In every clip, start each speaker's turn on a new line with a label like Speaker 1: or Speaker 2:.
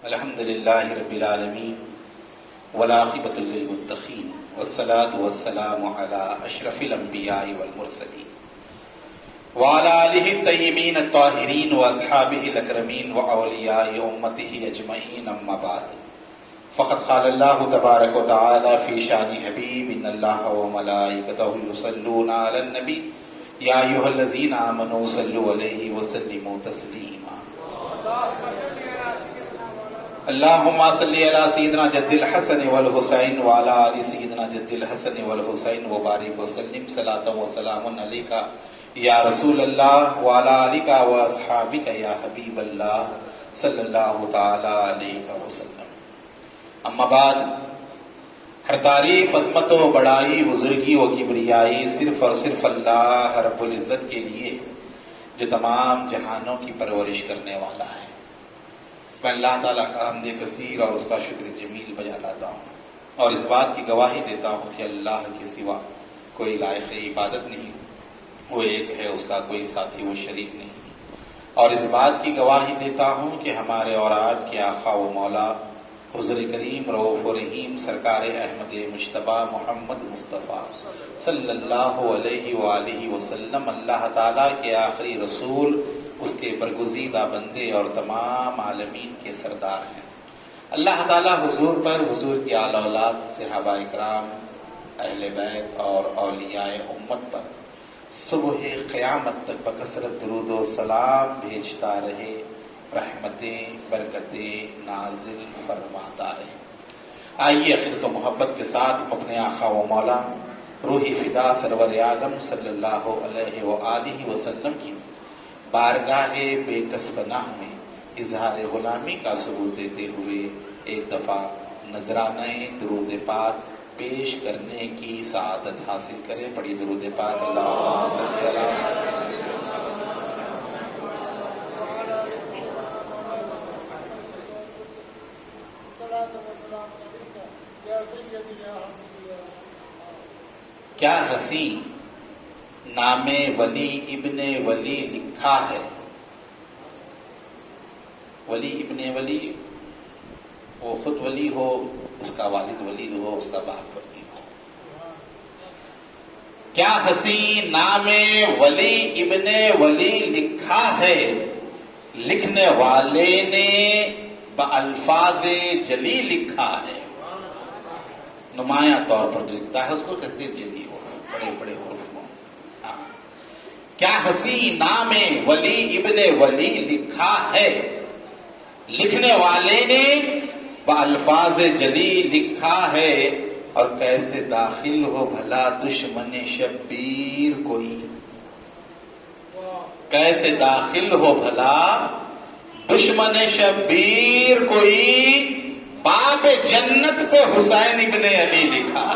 Speaker 1: الحمد للہ رب العالمین والعاقبۃ للمتقین والصلاة والسلام علی اشرف الانبیاء والمرسلین وعلی آلہ الطیبین الطاہرین واصحابہ الاکرمین واولیاء امتہ اجمعین، اما بعد فقد قال اللہ تبارک وتعالی فی شان حبیب ان اللہ وملائکتہ یصلون علی النبی یا ایھا الذین آمنوا صلوا علیہ وسلموا تسلیما۔ اللہم صلی علی سیدنا جد الحسن والحسین وعلی آل سیدنا جد الحسن والحسین وبارک وسلم صلاۃ وسلام علیک یا رسول اللہ وعلی آلک واصحابک یا حبیب اللہ صلی اللہ تعالی علیہ وسلم۔ اما بعد، ہر تعریف، عظمت و بڑائی، بزرگی و کبریائی صرف اور صرف اللہ رب العزت کے لیے جو تمام جہانوں کی پرورش کرنے والا ہے۔ میں اللہ تعالیٰ کا حمد کثیر اور اس کا شکر جمیل بجا لاتا ہوں اور اس بات کی گواہی دیتا ہوں کہ اللہ کے سوا کوئی لائق عبادت نہیں، وہ ایک ہے، اس کا کوئی ساتھی و شریک نہیں، اور اس بات کی گواہی دیتا ہوں کہ ہمارے اور آپ کے آقا و مولا حضور کریم رؤوف و رحیم سرکار احمد مجتبیٰ محمد مصطفیٰ صلی اللہ علیہ وآلہ وسلم اللہ تعالیٰ کے آخری رسول، اس کے برگزیدہ بندے اور تمام عالمین کے سردار ہیں۔ اللہ تعالیٰ حضور پر، حضور کی آل اولاد، صحابہ اکرام، اہل بیت اور اولیاء امت پر صبح قیامت تک بکثرت درود و سلام بھیجتا رہے، رحمتیں برکتیں نازل فرماتا رہے۔ آئیے خدمت و محبت کے ساتھ ہم اپنے آقا و مولا روحی فدا سرور عالم صلی اللہ علیہ وآلہ وسلم کی بارگاہ بے کس پناہ میں اظہار غلامی کا ثبوت دیتے ہوئے ایک دفعہ نذرانہ درود پاک پیش کرنے کی سعادت حاصل کریں۔ پڑھی درود پاک، اللہم صلی علی کیا ہنسی نام ولی ابن ولی لکھا ہے۔ ولی ابن ولی، وہ خود ولی ہو، اس کا والد ولی ہو، اس کا باپ ولی ہو۔ کیا ہنسی نام ولی ابن ولی لکھا ہے، لکھنے والے نے بألفاظ جلی لکھا ہے۔ نمایاں طور پر جو لکھتا ہے اس کو کہتے ہیں جلی حروف، بڑے بڑے حروف۔ کیا ہنسی نام ولی ابن ولی لکھا ہے، لکھنے والے نے بألفاظ جلی لکھا ہے، اور کیسے داخل ہو بھلا دشمن شبیر کوئی، کیسے داخل ہو بھلا دشمن شبیر کوئی، باب جنت پہ حسین ابن علی لکھا،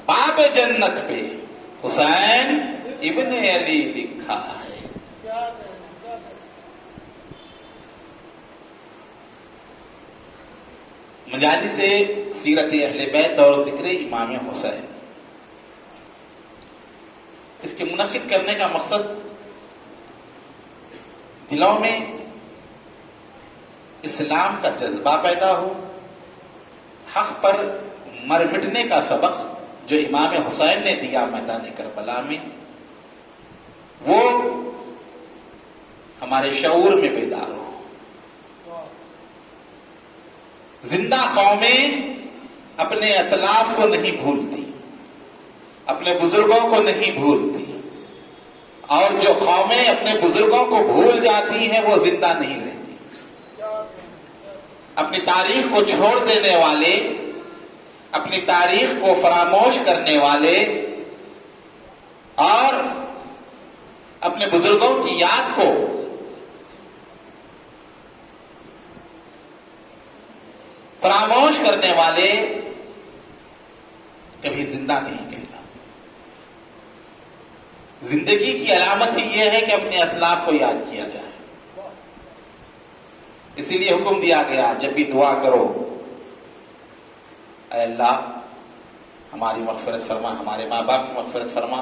Speaker 1: باب جنت پہ حسین ابن علی لکھا ہے۔ مجالس سیرت اہل بیت اور ذکر امام حسین، اس کے منعقد کرنے کا مقصد دلوں میں اسلام کا جذبہ پیدا ہو، حق پر مر مٹنے کا سبق جو امام حسین نے دیا میدان کربلا میں، وہ ہمارے شعور میں بیدار ہو۔ زندہ قومیں اپنے اسلاف کو نہیں بھولتی، اپنے بزرگوں کو نہیں بھولتی، اور جو قومیں اپنے بزرگوں کو بھول جاتی ہیں وہ زندہ نہیں رہتی۔ اپنی تاریخ کو چھوڑ دینے والے، اپنی تاریخ کو فراموش کرنے والے اور اپنے بزرگوں کی یاد کو فراموش کرنے والے کبھی زندہ نہیں کہلا۔ زندگی کی علامت ہی یہ ہے کہ اپنے اسلاف کو یاد کیا جائے۔ اسی لیے حکم دیا گیا، جب بھی دعا کرو، اے اللہ ہماری مغفرت فرما، ہمارے ماں باپ کی مغفرت فرما،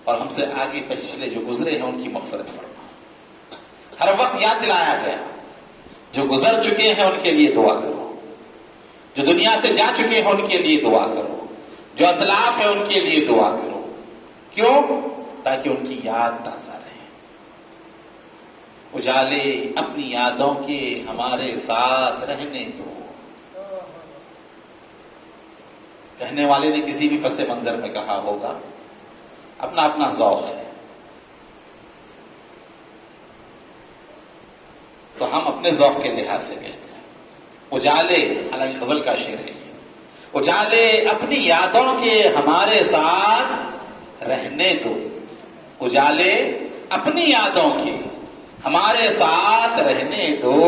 Speaker 1: اور ہم سے آگے پچھلے جو گزرے ہیں ان کی مغفرت فرما۔ ہر وقت یاد دلایا گیا جو گزر چکے ہیں ان کے لیے دعا کرو، جو دنیا سے جا چکے ہیں ان کے لیے دعا کرو، جو اسلاف ہیں ان کے لیے دعا کرو. کیوں؟ تاکہ ان کی یاد تازہ رہے. اجالے اپنی یادوں کے ہمارے ساتھ رہنے دو. کہنے والے نے کسی بھی پس منظر میں کہا ہوگا، اپنا اپنا ذوق ہے. تو ہم اپنے ذوق کے لحاظ سے کہتے ہیں اجالے، حالانکہ غزل کا شعر ہے یہ، اجالے اپنی یادوں کے ہمارے ساتھ رہنے دو. اجالے اپنی یادوں کے ہمارے ساتھ رہنے دو،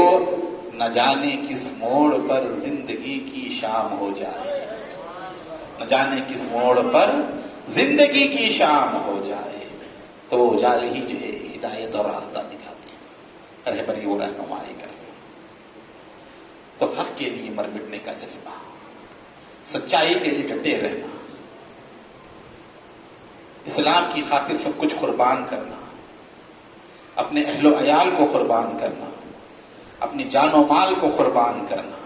Speaker 1: نہ جانے کس موڑ پر زندگی کی شام ہو جائے، نہ جانے کس موڑ پر زندگی کی شام ہو جائے. تو وہ اجالے ہی جو ہے ہدایت اور راستہ دکھاتے ہیں، رہبری و رہنمائی کرتے ہیں. تو حق کے لیے مر مٹنے کا جذبہ، سچائی کے لیے ڈٹے رہنا، اسلام کی خاطر سب کچھ قربان کرنا، اپنے اہل و عیال کو قربان کرنا، اپنی جان و مال کو قربان کرنا،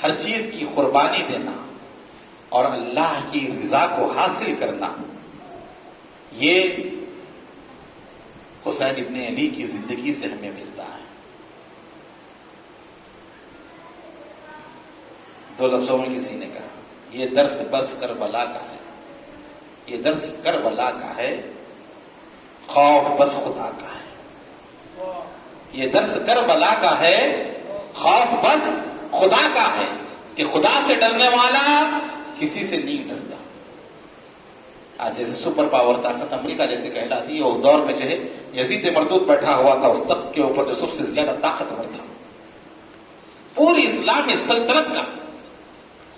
Speaker 1: ہر چیز کی قربانی دینا اور اللہ کی رضا کو حاصل کرنا، یہ حسین ابن علی کی زندگی سے ہمیں ملتا ہے. دو لفظوں میں کسی نے کہا یہ درس بس کربلا کا ہے، یہ درس کربلا کا ہے، خوف بس خدا کا ہے. یہ درس کربلا کا ہے، خوف بس خدا کا ہے، کہ خدا سے ڈرنے والا کسی سے نہیں ڈرتا. آج جیسے سپر پاور طاقت امریکہ جیسے کہلاتی ہے، اس دور میں جو ہے یزید مردود بیٹھا ہوا تھا اس تخت کے اوپر جو سب سے زیادہ طاقتور تھا. پوری اسلامی سلطنت کا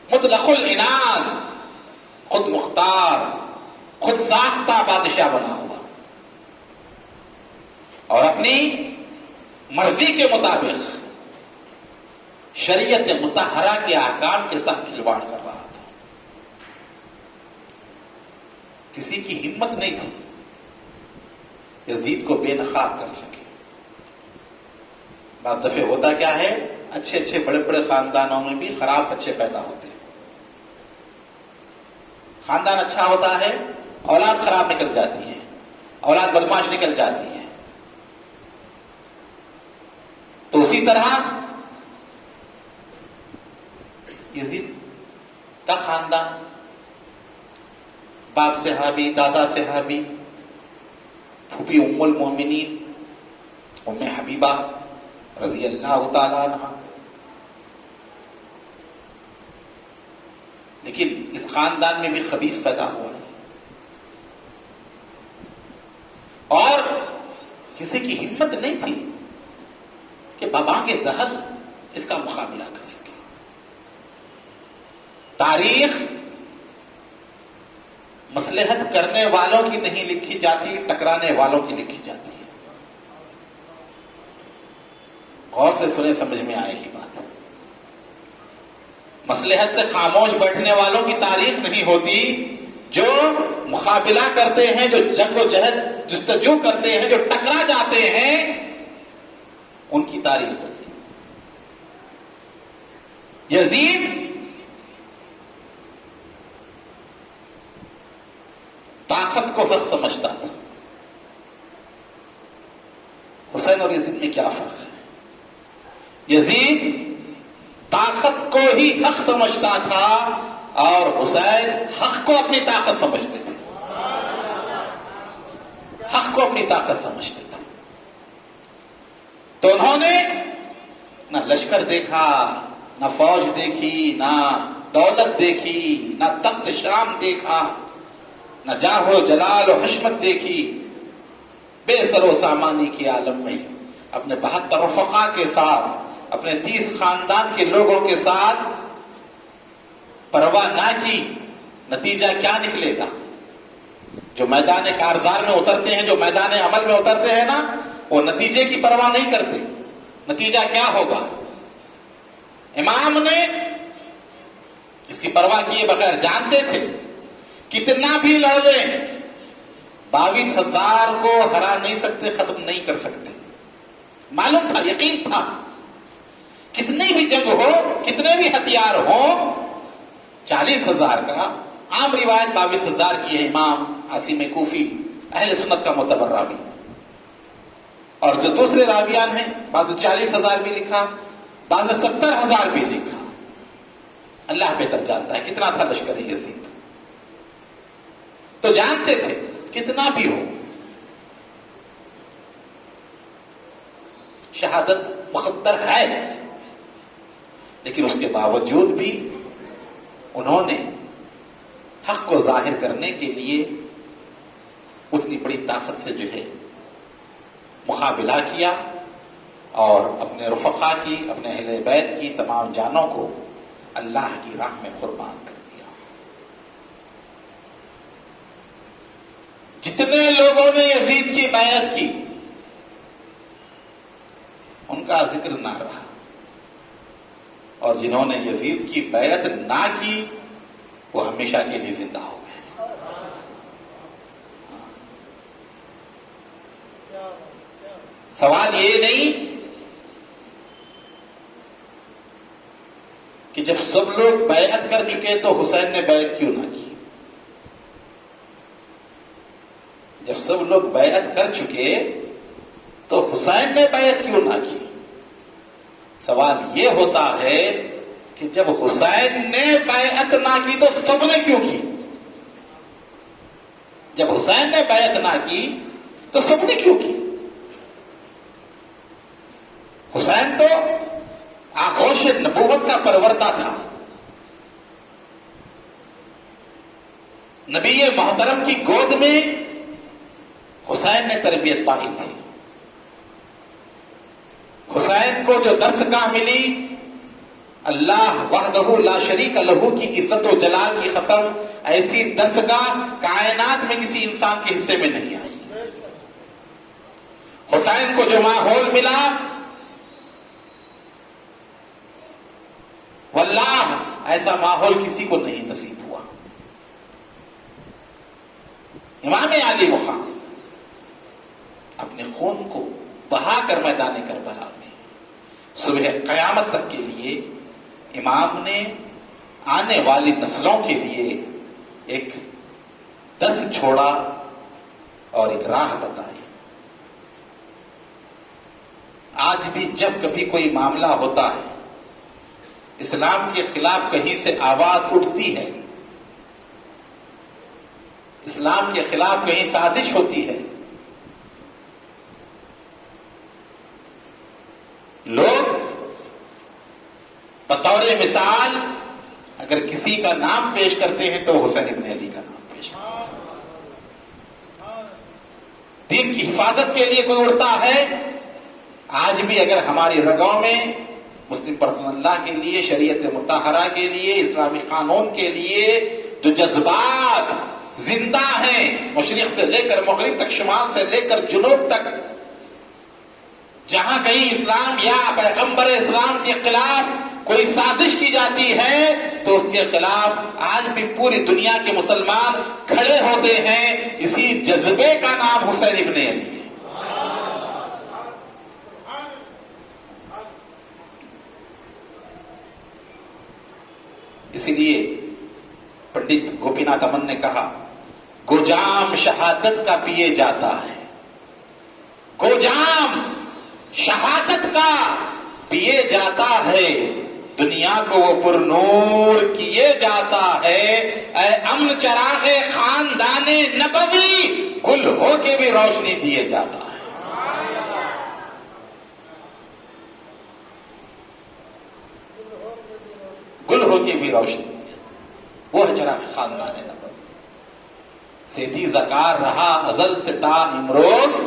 Speaker 1: مطلق العنان، خود مختار، خود ساختہ بادشاہ بنا ہوا، اور اپنی مرضی کے مطابق شریعت مطہرہ کے احکام کے ساتھ کھلواڑ کر رہا تھا. کسی کی ہمت نہیں تھی یزید کو بے نقاب کر سکے. بعض دفعہ ہوتا کیا ہے، اچھے اچھے بڑے بڑے خاندانوں میں بھی خراب بچے پیدا ہوتے ہیں. خاندان اچھا ہوتا ہے، اولاد خراب نکل جاتی ہے، اولاد بدماش نکل جاتی ہے. تو اسی طرح یزید کا خاندان، باپ صحابی، دادا صحابی، پھوپھی ام المومنین ام حبیبہ رضی اللہ تعالی عنہ. لیکن اس خاندان میں بھی خبیث پیدا ہوا ہے، اور کسی کی ہمت نہیں تھی کہ بابانگ دہل اس کا مقابلہ کر سکے. تاریخ مصلحت کرنے والوں کی نہیں لکھی جاتی، ٹکرانے والوں کی لکھی جاتی ہے. غور سے سنیں، سمجھ میں آئے گی بات. مصلحت سے خاموش بیٹھنے والوں کی تاریخ نہیں ہوتی، جو مقابلہ کرتے ہیں، جو جنگ و جہد جستجو کرتے ہیں، جو ٹکرا جاتے ہیں، ان کی تاریخ ہوتی ہے. یزید طاقت کو حق سمجھتا تھا. حسین اور یزید میں کیا فرق ہے؟ یزید طاقت کو ہی حق سمجھتا تھا اور حسین حق کو اپنی طاقت سمجھتے تھے. حق کو اپنی طاقت سمجھتے تھے. تو انہوں نے نہ لشکر دیکھا، نہ فوج دیکھی، نہ دولت دیکھی، نہ تخت شام دیکھا، نہ جاہ و جلال و حشمت دیکھی. بے سر و سامانی کے عالم میں اپنے 72 رفقا کے ساتھ، اپنے 30 خاندان کے لوگوں کے ساتھ پرواہ نہ کی. نتیجہ کیا نکلے گا؟ جو میدان کارزار میں اترتے ہیں، جو میدان عمل میں اترتے ہیں نا، وہ نتیجے کی پرواہ نہیں کرتے. نتیجہ کیا ہوگا؟ امام نے اس کی پرواہ کیے بغیر جانتے تھے کتنا بھی لڑ لیں 22,000 کو ہرا نہیں سکتے، ختم نہیں کر سکتے. معلوم تھا، یقین تھا بھی جنگ ہو، کتنے بھی ہتھیار ہوں، 40,000 کا، عام روایت 22,000 کی ہے، امام عاصم کوفی اہل سنت کا معتبر راوی، اور جو دوسرے راویان ہیں بعض 40,000 بھی لکھا، بعض 70,000 بھی لکھا، اللہ بہتر جانتا ہے کتنا تھا لشکر یزید۔ تو جانتے تھے کتنا بھی ہو شہادت مقدر ہے، لیکن اس کے باوجود بھی انہوں نے حق کو ظاہر کرنے کے لیے اتنی بڑی طاقت سے جو ہے مقابلہ کیا، اور اپنے رفقا کی، اپنے اہل بیت کی تمام جانوں کو اللہ کی راہ میں قربان کر دیا۔ جتنے لوگوں نے یزید کی بیعت کی ان کا ذکر نہ رہا، اور جنہوں نے یزید کی بیعت نہ کی وہ ہمیشہ کے لیے زندہ ہو گئے۔ سوال یہ نہیں کہ جب سب لوگ بیعت کر چکے تو حسین نے بیعت کیوں نہ کی؟ جب سب لوگ بیعت کر چکے تو حسین نے بیعت کیوں نہ کی؟ سوال یہ ہوتا ہے کہ جب حسین نے بیعت نہ کی تو سب نے کیوں کی؟ جب حسین نے بیعت نہ کی تو سب نے کیوں کی؟ حسین تو آغوش نبوت کا پروردہ تھا، نبی محترم کی گود میں حسین نے تربیت پائی تھی۔ حسین کو جو درسگاہ ملی، اللہ وحدہ لا شریک لہ کی عزت و جلال کی قسم، ایسی درسگاہ کائنات میں کسی انسان کے حصے میں نہیں آئی۔ حسین کو جو ماحول ملا، واللہ ایسا ماحول کسی کو نہیں نصیب ہوا۔ امام علی مقام اپنے خون کو بہا کر میدان کربلا میں صبح قیامت تک کے لیے امام نے آنے والی نسلوں کے لیے ایک درس چھوڑا اور ایک راہ بتائی۔ آج بھی جب کبھی کوئی معاملہ ہوتا ہے، اسلام کے خلاف کہیں سے آواز اٹھتی ہے، اسلام کے خلاف کہیں سازش ہوتی ہے، لوگ بطور مثال اگر کسی کا نام پیش کرتے ہیں تو حسین ابن علی کا نام پیش کرتے ہیں۔ دین کی حفاظت کے لیے کوئی اڑتا ہے، آج بھی اگر ہماری رگوں میں مسلم پرسنل لا کے لیے، شریعت مطہرہ کے لیے، اسلامی قانون کے لیے جو جذبات زندہ ہیں، مشرق سے لے کر مغرب تک، شمال سے لے کر جنوب تک، جہاں کہیں اسلام یا پیغمبر اسلام کے خلاف کوئی سازش کی جاتی ہے تو اس کے خلاف آج بھی پوری دنیا کے مسلمان کھڑے ہوتے ہیں۔ اسی جذبے کا نام حسین ابن علی ہے۔ اسی لیے پنڈت گوپی ناتھ امن نے کہا، گوجام شہادت کا پیے جاتا ہے، گوجام شہادت کا پیے جاتا ہے، دنیا کو وہ پر نور کیے جاتا ہے، اے امن چراغ خاندان نبوی، گل ہو کے بھی روشنی دیے جاتا ہے۔ گل ہو کے بھی روشنی دیے، وہ ہے چراغ خاندان نبوی۔ سیدھی زکار رہا ازل سے تا امروز،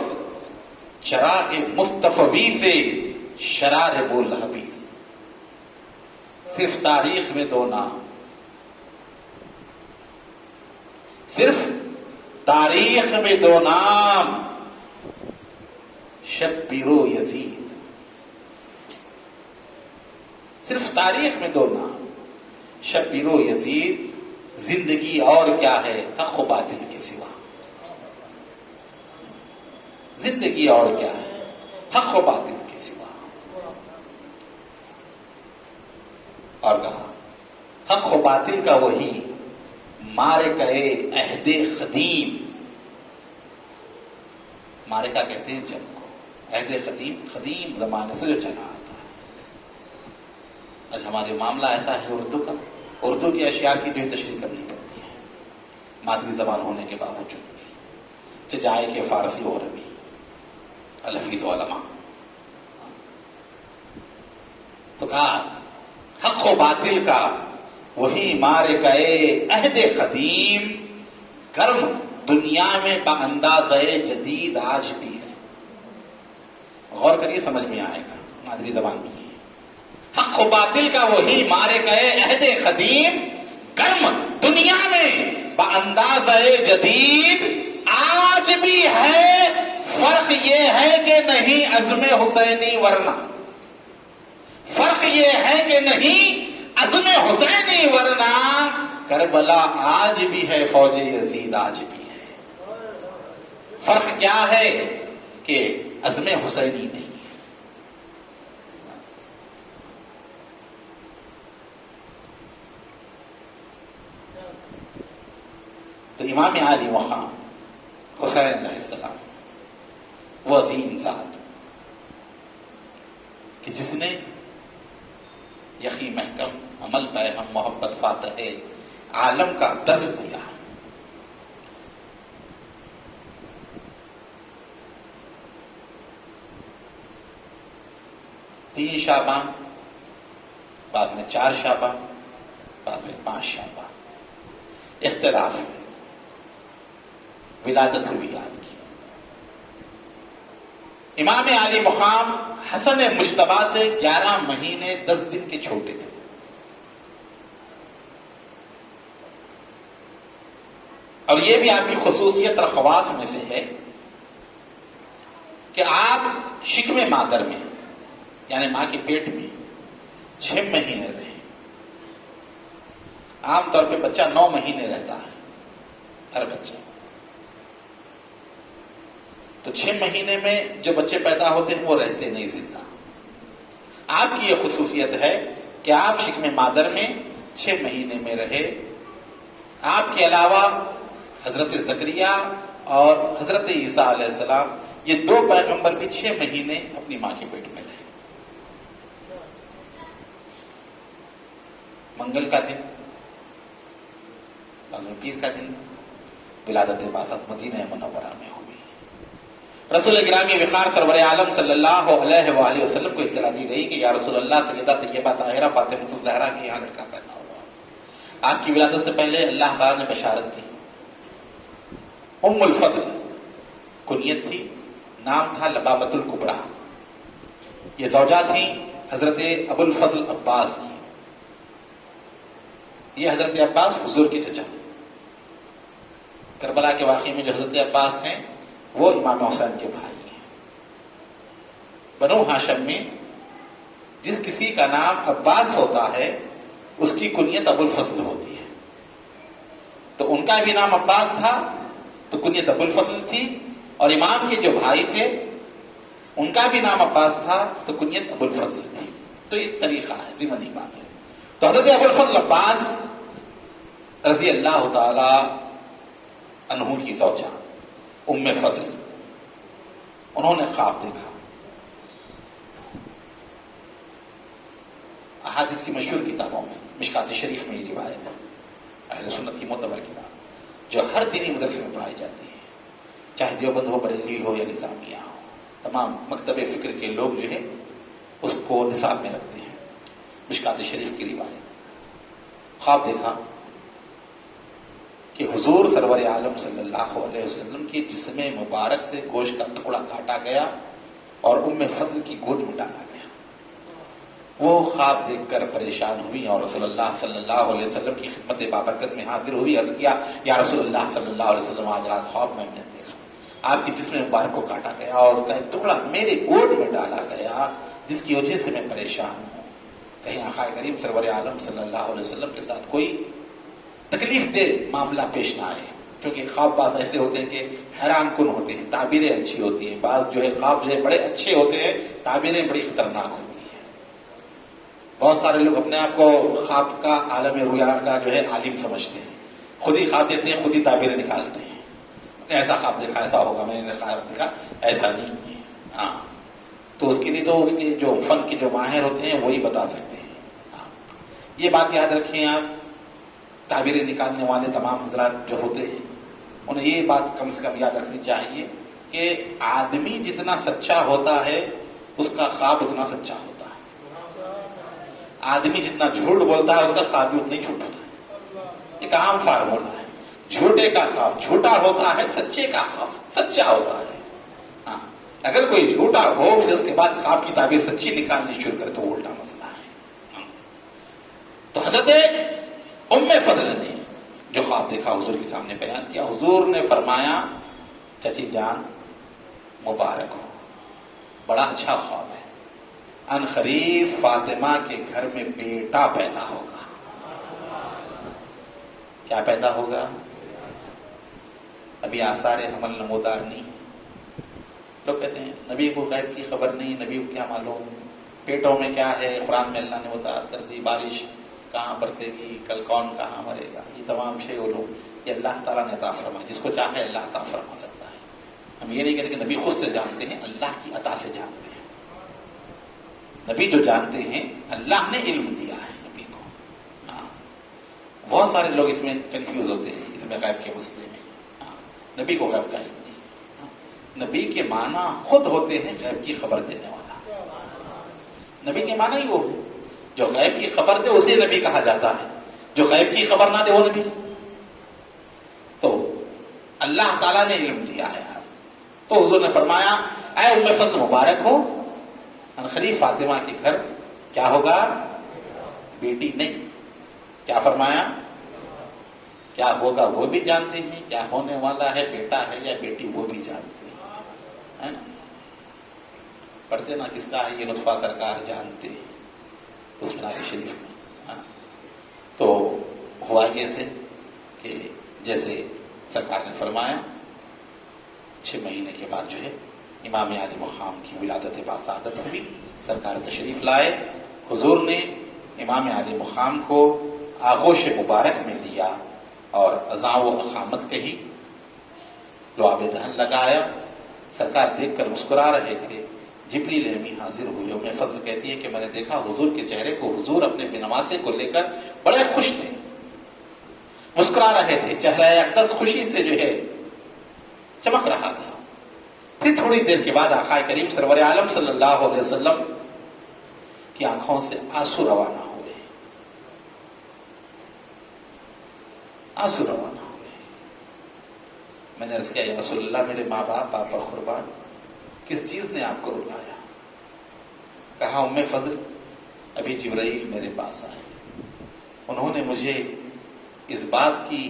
Speaker 1: چراغ مصطفی سے شرار بولہبی۔ صرف تاریخ میں دو نام، صرف تاریخ میں دو نام، شبیر و یزید، صرف تاریخ میں دو نام، شبیر و یزید۔ زندگی اور کیا ہے حق و باطل کے سوا، زندگی اور کیا ہے حق و باطل کے سوا۔ اور کہا حق و باطل کا وہی مارے کہے عہد قدیم. مارے کا کہتے ہیں جنگ کو، عہد قدیم قدیم زمانے سے جو چلا آتا ہے. آج ہمارے معاملہ ایسا ہے اردو کا، اردو کی اشیاء کی جو تشریح کرنی پڑتی ہے مادری زبان ہونے کے باوجود بھی، چاہے کہ فارسی اور عربی الحفیظ علماء. تو کہا حق و باطل کا وہی مارے کہے عہد قدیم، گرم دنیا میں باندازہ جدید آج بھی ہے. غور کریے سمجھ میں آئے گا، مادری زبان میں. حق و باطل کا وہی مارے گئے عہد قدیم، گرم دنیا میں باندازہ جدید آج بھی ہے. فرق یہ ہے کہ نہیں عزم حسینی ورنہ، فرق یہ ہے کہ نہیں عزم حسینی ورنہ کربلا آج بھی ہے، فوج یزید آج بھی ہے. فرق کیا ہے کہ عزم حسینی نہیں. تو امام علی مقام حسین علیہ السلام وہ عظیم ذات کہ جس نے یقی محکم عمل پیغم محبت فاتح عالم کا درس دیا. تین شعبان، بعد میں 4 شعبان، بعد میں 5 شعبان. اختلاف ہے، ولادت ہوئی آپ کی. امام علی مقام حسن مجتبی سے 11 مہینے 10 دن کے چھوٹے تھے. اور یہ بھی آپ کی خصوصیت اور خواص میں سے ہے کہ آپ شکم مادر میں یعنی ماں کے پیٹ میں 6 مہینے رہے. عام طور پہ بچہ 9 مہینے رہتا ہے ہر بچہ. تو 6 مہینے میں جو بچے پیدا ہوتے ہیں وہ رہتے نہیں زندہ. آپ کی یہ خصوصیت ہے کہ آپ شکم مادر میں 6 مہینے میں رہے. آپ کے علاوہ حضرت زکریا اور حضرت عیسیٰ علیہ السلام یہ 2 پیغمبر بھی 6 مہینے اپنی ماں کے پیٹ میں رہے. منگل کا دن، پیر کا دن ولادت بعثت مدینہ منورہ میں ہوئی. رسول گرامی وقار سرور عالم صلی اللہ علیہ وآلہ وسلم کو اطلاع دی گئی کہ یا رسول اللہ سیدہ طیبہ طاہرہ فاطمہ الزہرا کے یہاں لڑکا پیدا ہوا. آپ کی ولادت سے پہلے اللہ تعالیٰ نے بشارت دی. ام الفضل کنیت تھی، نام تھا لبابۃ الکبریٰ. یہ زوجہ تھیں حضرت ابو الفضل عباس کی. یہ حضرت عباس حضور کے چچا. کربلا کے واقعے میں جو حضرت عباس ہیں وہ امام حسین کے بھائی ہیں. بنو ہاشم میں جس کسی کا نام عباس ہوتا ہے اس کی کنیت ابو الفضل ہوتی ہے. تو ان کا بھی نام عباس تھا تو کنیت ابو الفضل تھی، اور امام کے جو بھائی تھے ان کا بھی نام عباس تھا تو کنیت ابو الفضل تھی. تو یہ طریقہ ہے، ضمنی بات ہے. تو حضرت ابو الفضل عباس رضی اللہ تعالی عنہ کی زوجہ ام فضل، انہوں نے خواب دیکھا. احادیث کی مشہور کتابوں میں مشکات شریف میں یہ روایت ہے، اہل سنت کی معتبر کتاب جو ہر دینی مدرسے میں پڑھائی جاتی ہے، چاہے دیوبند ہو، بریلوی ہو یا نظامیہ ہو. تمام مکتب فکر کے لوگ جو ہے اس کو نصاب میں رکھتے ہیں. مشکات شریف کی روایت، خواب دیکھا کہ حضور سرور عالم صلی اللہ علیہ وسلم کے جسم مبارک سے گوشت کا ٹکڑا کاٹا گیا اور ام فضل کی گود میں ڈالا گیا. وہ خواب دیکھ کر پریشان ہوئی اور رسول اللہ صلی اللہ علیہ وسلم کی خدمت بابرکت میں حاضر ہوئی. عرض کیا یا رسول اللہ صلی اللہ علیہ وسلم، آج رات خواب میں نے دیکھا آپ کے جسم مبارک کو کاٹا گیا اور اس کا ایک ٹکڑا میرے گود میں ڈالا گیا، جس کی وجہ سے میں پریشان ہوں. کہیں آقا کریم سرور عالم صلی اللہ علیہ وسلم کے ساتھ کوئی تکلیف دہ معاملہ پیش نہ آئے. کیونکہ خواب بعض ایسے ہوتے ہیں کہ حیران کن ہوتے ہیں، تعبیریں اچھی ہوتی ہیں. بعض جو ہے خواب جو ہے بڑے اچھے ہوتے ہیں، تعبیریں بڑی خطرناک ہوتی ہیں. بہت سارے لوگ اپنے آپ کو خواب کا عالم رویا کا جو ہے عالم سمجھتے ہیں، خود ہی خواب دیتے ہیں، خود ہی تعبیریں نکالتے ہیں، ایسا خواب دیکھا ایسا ہوگا، میں نے خواب دیکھا ایسا نہیں ہے۔ ہاں، تو اس کے لیے تو اس کے جو فن کے جو ماہر ہوتے ہیں وہی بتا سکتے ہیں۔ ہاں، یہ بات یاد رکھیں آپ، تعبیریں نکالنے والے تمام حضرات جو ہوتے ہیں انہیں یہ بات کم سے کم یاد رکھنی چاہیے کہ آدمی جتنا سچا ہوتا ہے اس کا خواب اتنا سچا ہوتا ہے، آدمی جتنا جھوٹ بولتا ہے اس کا خواب بھی اتنا ہی جھوٹ ہوتا ہے۔ ایک عام فارمولا ہے، جھوٹے کا خواب جھوٹا ہوتا ہے، سچے کا خواب سچا ہوتا ہے۔ ہاں، اگر کوئی جھوٹا ہو پھر اس کے بعد خواب کی تعبیر سچی نکالنی شروع کرے تو وہ الٹا مسئلہ ہے۔ ہاں، تو حضرت ام فضل نے جو خواب دیکھا حضور کے سامنے بیان کیا، حضور نے فرمایا چچی جان مبارک ہو، بڑا اچھا خواب ہے، ان قریب فاطمہ کے گھر میں بیٹا پیدا ہوگا۔ کیا پیدا ہوگا؟ ابھی آثار حمل نمودار نہیں ہے۔ لوگ کہتے ہیں نبی کو غیب کی خبر نہیں، نبی کو کیا معلوم، پیٹوں میں کیا ہے، قرآن میں اللہ نے وضاحت کر دی، بارش کہاں برسے گی، کل کون کہاں مرے گا، یہ تمام شے علوم یہ اللہ تعالیٰ نے عطا فرمایا، جس کو چاہے اللہ عطا فرما سکتا ہے۔ ہم یہ نہیں کہتے کہ نبی خود سے جانتے ہیں، اللہ کی عطا سے جانتے ہیں۔ نبی جو جانتے ہیں اللہ نے علم دیا ہے نبی کو۔ ہاں، بہت سارے لوگ اس میں کنفیوز ہوتے ہیں، اس میں غیب کے مسئلے میں۔ ہاں، نبی کو غیب کا علم نہیں۔ ہاں، نبی کے معنی خود ہوتے ہیں غیب کی خبر دینے والا۔ نبی کے معنی ہی وہ ہے، جو غیب کی خبر دے اسے نبی کہا جاتا ہے، جو غیب کی خبر نہ دے وہ نبی۔ تو اللہ تعالیٰ نے علم دیا ہے۔ تو حضور نے فرمایا اے ام فضل مبارک ہو، انخری فاطمہ کے گھر کیا ہوگا؟ بیٹی نہیں، کیا فرمایا؟ کیا ہوگا وہ بھی جانتے ہیں، کیا ہونے والا ہے بیٹا ہے یا بیٹی وہ بھی جانتے ہیں، ہے نا؟ پڑھتے نا کس کا ہے یہ لطفہ سرکار جانتے ہیں اس منار شریف میں۔ ہاں، تو ہوا ایسے کہ جیسے سرکار نے فرمایا 6 مہینے کے بعد جو ہے امام عالی مقام کی ولادت باسعادت ہوئی، سرکار تشریف لائے، حضور نے امام عالی مقام کو آغوش مبارک میں لیا اور اذاں و اقامت کہی، لعاب دہن لگایا، سرکار دیکھ کر مسکرا رہے تھے۔ جبریل امی حاضر ہوئے، ام فضل کہتی ہے کہ میں نے دیکھا حضور کے چہرے کو، حضور اپنے بنواسے کو لے کر بڑے خوش تھے، مسکرا رہے تھے، چہرہ اقدس خوشی سے جو ہے چمک رہا تھا۔ پھر تھوڑی دیر کے بعد آقا کریم سرور عالم صلی اللہ علیہ وسلم کی آنکھوں سے آنسو روانہ ہوئے، آنسو روانہ ہوئے۔ میں نے عرض کیا یا رسول اللہ میرے ماں باپ آپ پر قربان، کس چیز نے آپ کو رلایا؟ کہا ام فضل ابھی جبرائیل میرے پاس آئے، انہوں نے مجھے اس بات کی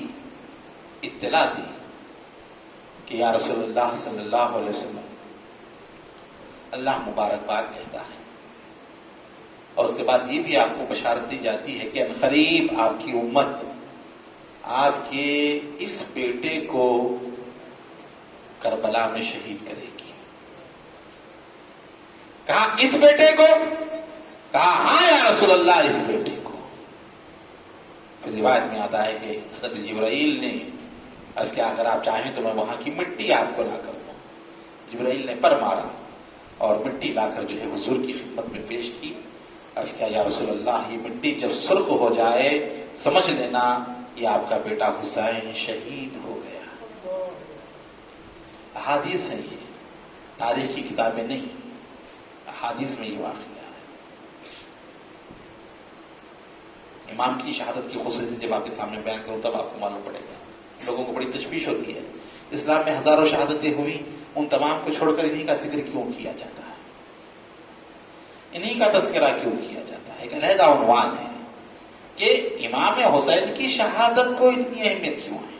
Speaker 1: اطلاع دی کہ یا رسول اللہ صلی اللہ علیہ وسلم اللہ مبارکباد کہتا ہے، اور اس کے بعد یہ بھی آپ کو بشارت دی جاتی ہے کہ عنقریب آپ کی امت آپ کے اس بیٹے کو کربلا میں شہید کرے گی۔ کہا اس بیٹے کو؟ کہا ہاں یا رسول اللہ اس بیٹے کو۔ پھر روایت میں آتا ہے کہ حضرت جبرائیل نے عرض کیا اگر آپ چاہیں تو میں وہاں کی مٹی آپ کو لا کر دوں۔ جبرائیل نے پر مارا اور مٹی لا کر جو ہے حضور کی خدمت میں پیش کی۔ عرض کیا یا رسول اللہ یہ مٹی جب سرخ ہو جائے سمجھ لینا یہ آپ کا بیٹا حسین شہید ہو گیا۔ احادیث ہیں، یہ تاریخ کی کتابیں نہیں، احادیث میں یہ واقعہ ہے۔ امام کی شہادت کی خصوصیت جب آپ کے سامنے بیان کروں تب آپ کو معلوم پڑے گا۔ لوگوں کو بڑی تشویش ہوتی ہے، اسلام میں ہزاروں شہادتیں ہوئی، ان تمام کو چھوڑ کر انہی کا ذکر کیوں کیا جاتا ہے، انہی کا تذکرہ کیوں کیا جاتا ہے؟ ایک علیحدہ عنوان ہے کہ امام حسین کی شہادت کو اتنی اہمیت کیوں ہے۔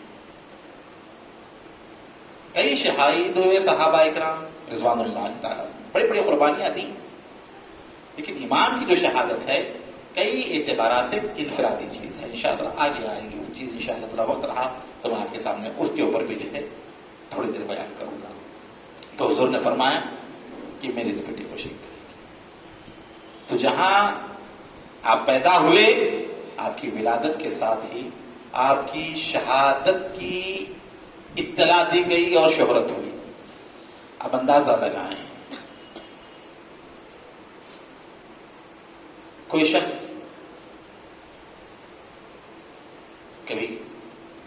Speaker 1: کئی شہید ہوئے صحابہ اکرام رضوان اللہ تعالی، بڑی بڑی قربانیاں دی، لیکن امام کی جو شہادت ہے کئی اعتبارات سے انفرادی چیز ہے۔ انشاءاللہ آگے آئے گی وہ چیز، انشاءاللہ تعالی وقت رہا تو میں آپ کے سامنے اس کے اوپر بھی جو ہے تھوڑی دیر بیان کروں گا۔ تو حضور نے فرمایا کہ میرے اس بیٹے کو شہید کرے گی۔ تو جہاں آپ پیدا ہوئے، آپ کی ولادت کے ساتھ ہی آپ کی شہادت کی اطلاع دی گئی اور شہرت ہوئی. اب اندازہ لگائیں، کوئی شخص کبھی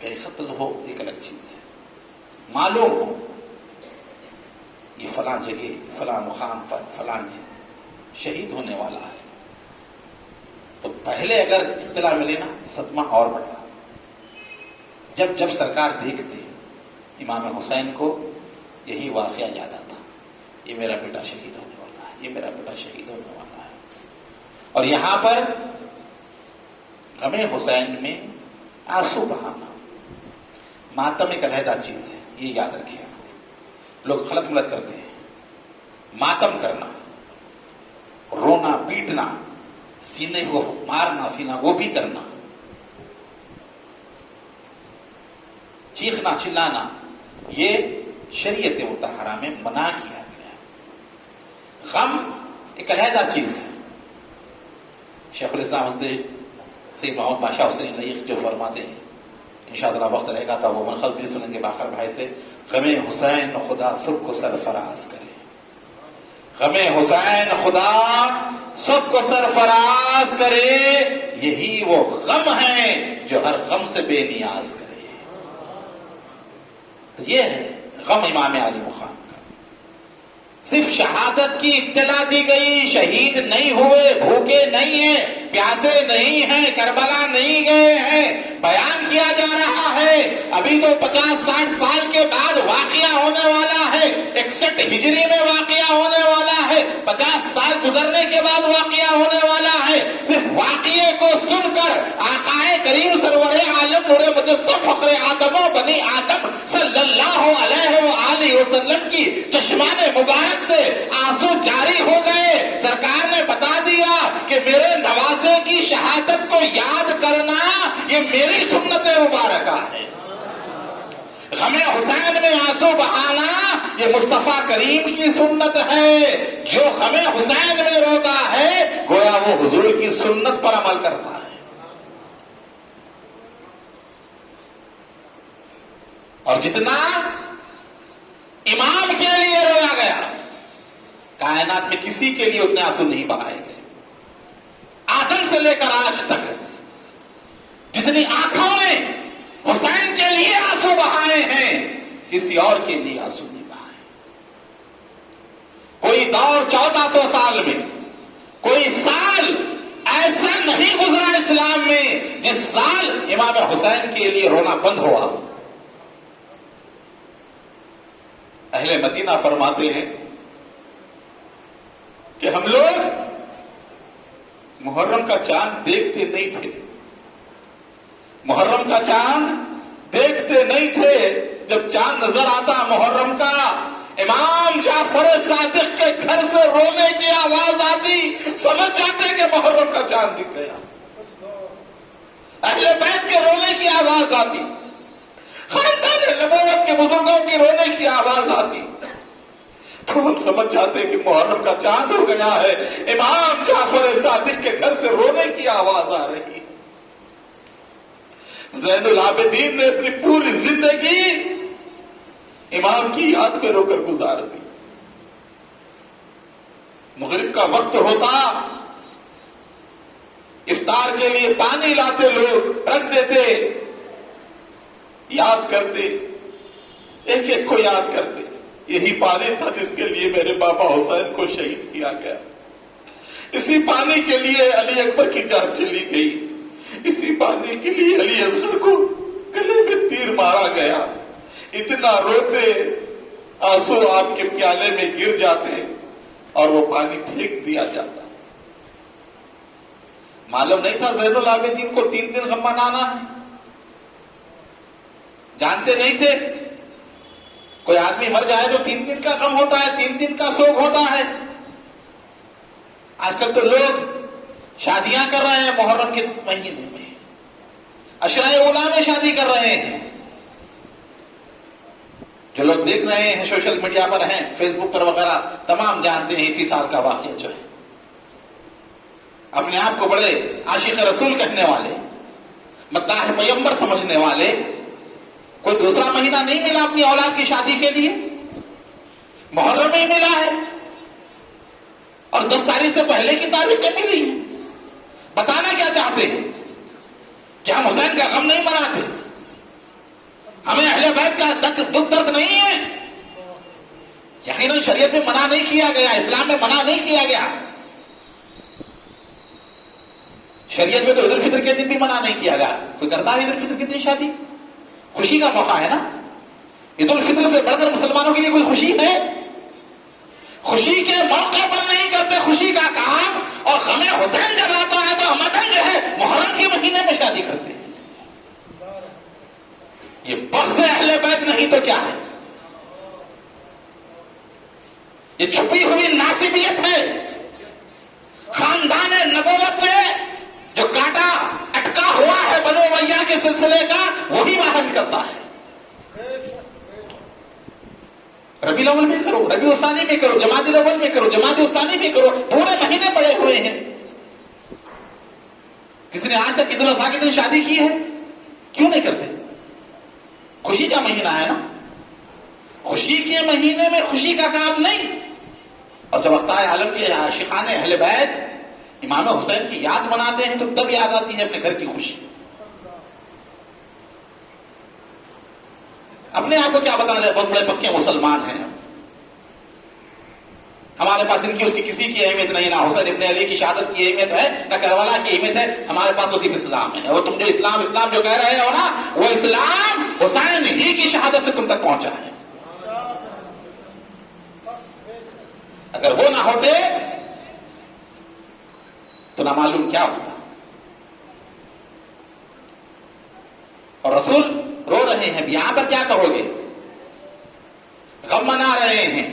Speaker 1: کہیں قتل ہو ایک الگ چیز ہے، معلوم ہو یہ فلاں جگہ فلاں مقام پر فلاں شہید ہونے والا ہے، تو پہلے اگر اطلاع ملے نا صدمہ اور بڑھا. جب سرکار دیکھتے امام حسین کو یہی واقعہ یاد آتا، یہ میرا بیٹا شہید ہونے والا ہے، یہ میرا بیٹا شہید ہونے والا ہے. اور یہاں پر غم حسین میں آنسو بہانا، ماتم ایک علیحدہ چیز ہے، یہ یاد رکھیں. لوگ غلط ملت کرتے ہیں. ماتم کرنا، رونا پیٹنا، سینے کو مارنا، سینہ وہ بھی کرنا، چیخنا چلانا، یہ شریعت مطہرہ میں منع کیا گیا ہے. غم ایک علیحدہ چیز ہے. شیخ الاسلام حضرت سید محمد بادشاہ حسین لائق جو فرماتے ہیں، انشاءاللہ وقت رہے گا تو وہ منقل بھی سنیں گے باخر بھائی سے، غم حسین خدا سب کو سرفراز کرے. غم حسین خدا سب کو سرفراز کرے، یہی وہ غم ہے جو ہر غم سے بے نیاز کرے. تو یہ ہے غم امام علی مقام کا. صرف شہادت کی اطلاع دی گئی، شہید نہیں ہوئے، بھوکے نہیں ہیں، پیاسے نہیں ہیں، کربلا نہیں گئے ہیں، بیان کیا جا رہا ہے. ابھی تو 50-60 سال کے بعد واقعہ ہونے والا ہے، 61 ہجری میں واقعہ ہونے والا ہے، 50 سال گزرنے کے بعد واقعہ ہونے والا ہے. صرف واقعے کو سن کر آقائے کریم سرور عالم نور مجسم فخر آدم و بنی آدم صلی اللہ علیہ وآلہ وسلم کی چشمان مبارک سے آنسو جاری ہو گئے. سرکار نے بتا دیا کہ میرے نوازے کی شہادت کو یاد کرنا یہ میری سنت مبارکہ ہے. غم حسین میں آنسو بہانا یہ مصطفیٰ کریم کی سنت ہے. جو غم حسین میں روتا ہے گویا وہ حضور کی سنت پر عمل کرتا ہے. اور جتنا امام کے لیے رویا گیا، کائنات میں کسی کے لیے اتنے آنسو نہیں بہائے گئے. آدم سے لے کر آج تک جتنی آنکھوں نے حسین کے لیے آنسو بہائے ہیں، کسی اور کے لیے آنسو نہیں بہائے. کوئی دور 1400 سال میں کوئی سال ایسا نہیں گزرا اسلام میں جس سال امام حسین کے لیے رونا بند ہوا. اہل مدینہ فرماتے ہیں کہ ہم لوگ محرم کا چاند دیکھتے نہیں تھے، محرم کا چاند دیکھتے نہیں تھے. جب چاند نظر آتا محرم کا، امام جعفر صادق کے گھر سے رونے کی آواز آتی، سمجھ جاتے کہ محرم کا چاند دکھ گیا. اہل بیت کے رونے کی آواز آتی، خاندان نبوت کے بزرگوں کی رونے کی آواز آتی، تو ہم سمجھ جاتے کہ محرم کا چاند ہو گیا ہے. امام جعفر صادق کے گھر سے رونے کی آواز آ رہی. زین العابدین نے اپنی پوری زندگی امام کی یاد میں رو کر گزار دی. مغرب کا وقت ہوتا، افطار کے لیے پانی لاتے، لوگ رکھ دیتے، یاد کرتے، ایک ایک کو یاد کرتے. یہی پانی تھا جس کے لیے میرے بابا حسین کو شہید کیا گیا. اسی پانی کے لیے علی اکبر کی جان چلی گئی. اسی پانی کے لیے علی اصغر کو گلے میں تیر مارا گیا. اتنا روتے، آنسو آپ کے پیالے میں گر جاتے اور وہ پانی پھینک دیا جاتا. معلوم نہیں تھا زین العابدین کو 3 دن غم منانا ہے؟ جانتے نہیں تھے؟ کوئی آدمی مر جائے تو 3 دن کا غم ہوتا ہے، 3 دن کا سوگ ہوتا ہے. آج کل تو لوگ شادیاں کر رہے ہیں محرم کے مہینے میں، عشرۂ اولیٰ میں شادی کر رہے ہیں. جو لوگ دیکھ رہے ہیں سوشل میڈیا پر ہیں، فیس بک پر وغیرہ، تمام جانتے ہیں اسی سال کا واقعہ جو ہے. اپنے آپ کو بڑے عاشق رسول کہنے والے، مداح پیغمبر سمجھنے والے، کوئی دوسرا مہینہ نہیں ملا اپنی اولاد کی شادی کے لیے، محرم ہی ملا ہے، اور 10 تاریخ سے پہلے کی تاریخیں ملی ہیں۔ بتانا کیا چاہتے ہیں کہ ہم حسین کا غم نہیں مناتے، ہمیں اہل بیت کا دکھ درد نہیں ہے؟ یقیناً شریعت میں منع نہیں کیا گیا، اسلام میں منع نہیں کیا گیا، شریعت میں تو عید الفطر کے دن بھی منع نہیں کیا گیا۔ کوئی کرتا ہے عید الفطر کے دن شادی؟ خوشی کا موقع ہے نا، عید الفطر سے بڑھ کر مسلمانوں کے لیے کوئی خوشی ہے؟ خوشی کے موقع پر نہیں کرتے خوشی کا کام، اور غم حسین جب آتا ہے تو ہم جو ہے محرم کے مہینے میں شادی کرتے ہیں۔ یہ بغض اہل بیت نہیں تو کیا ہے؟ یہ چھپی ہوئی ناسبیت ہے، خاندان نبوت سے جو کاٹا اٹکا ہوا ہے بنو امیہ کے سلسلے کا، وہی باہر نکلتا ہے۔ ربیع الاول میں کرو، ربیع الثانی میں کرو، جمادی الاول میں کرو، جمادی الثانی میں کرو، پورے مہینے پڑے ہوئے ہیں۔ کسی نے آج تک عید الاضحیٰ کے دن شادی کی ہے؟ کیوں نہیں کرتے؟ خوشی کا مہینہ ہے نا، خوشی کے مہینے میں خوشی کا کام نہیں۔ اور جب اقطاع عالم کے عاشقان اہل بیت امام حسین کی یاد مناتے ہیں تو تب یاد آتی ہے اپنے گھر کی خوشی۔ اپنے آپ کو کیا بتانا چاہتے؟ بہت بڑے پکے مسلمان ہیں ہمارے پاس ان کی اس کی کسی کی اہمیت نہیں، نہ حسین ابن علی کی شہادت کی اہمیت ہے، نہ کربلا کی اہمیت ہے، ہمارے پاس تو صرف اسلام ہے۔ اور تم جو اسلام جو کہہ رہے ہو نا، وہ اسلام حسین ہی کی شہادت سے تم تک پہنچا ہے۔ اگر وہ نہ ہوتے تو نہ معلوم کیا ہوتا۔ اور رسول رو رہے ہیں، یہاں پر کیا کہو گے؟ غم منا رہے ہیں،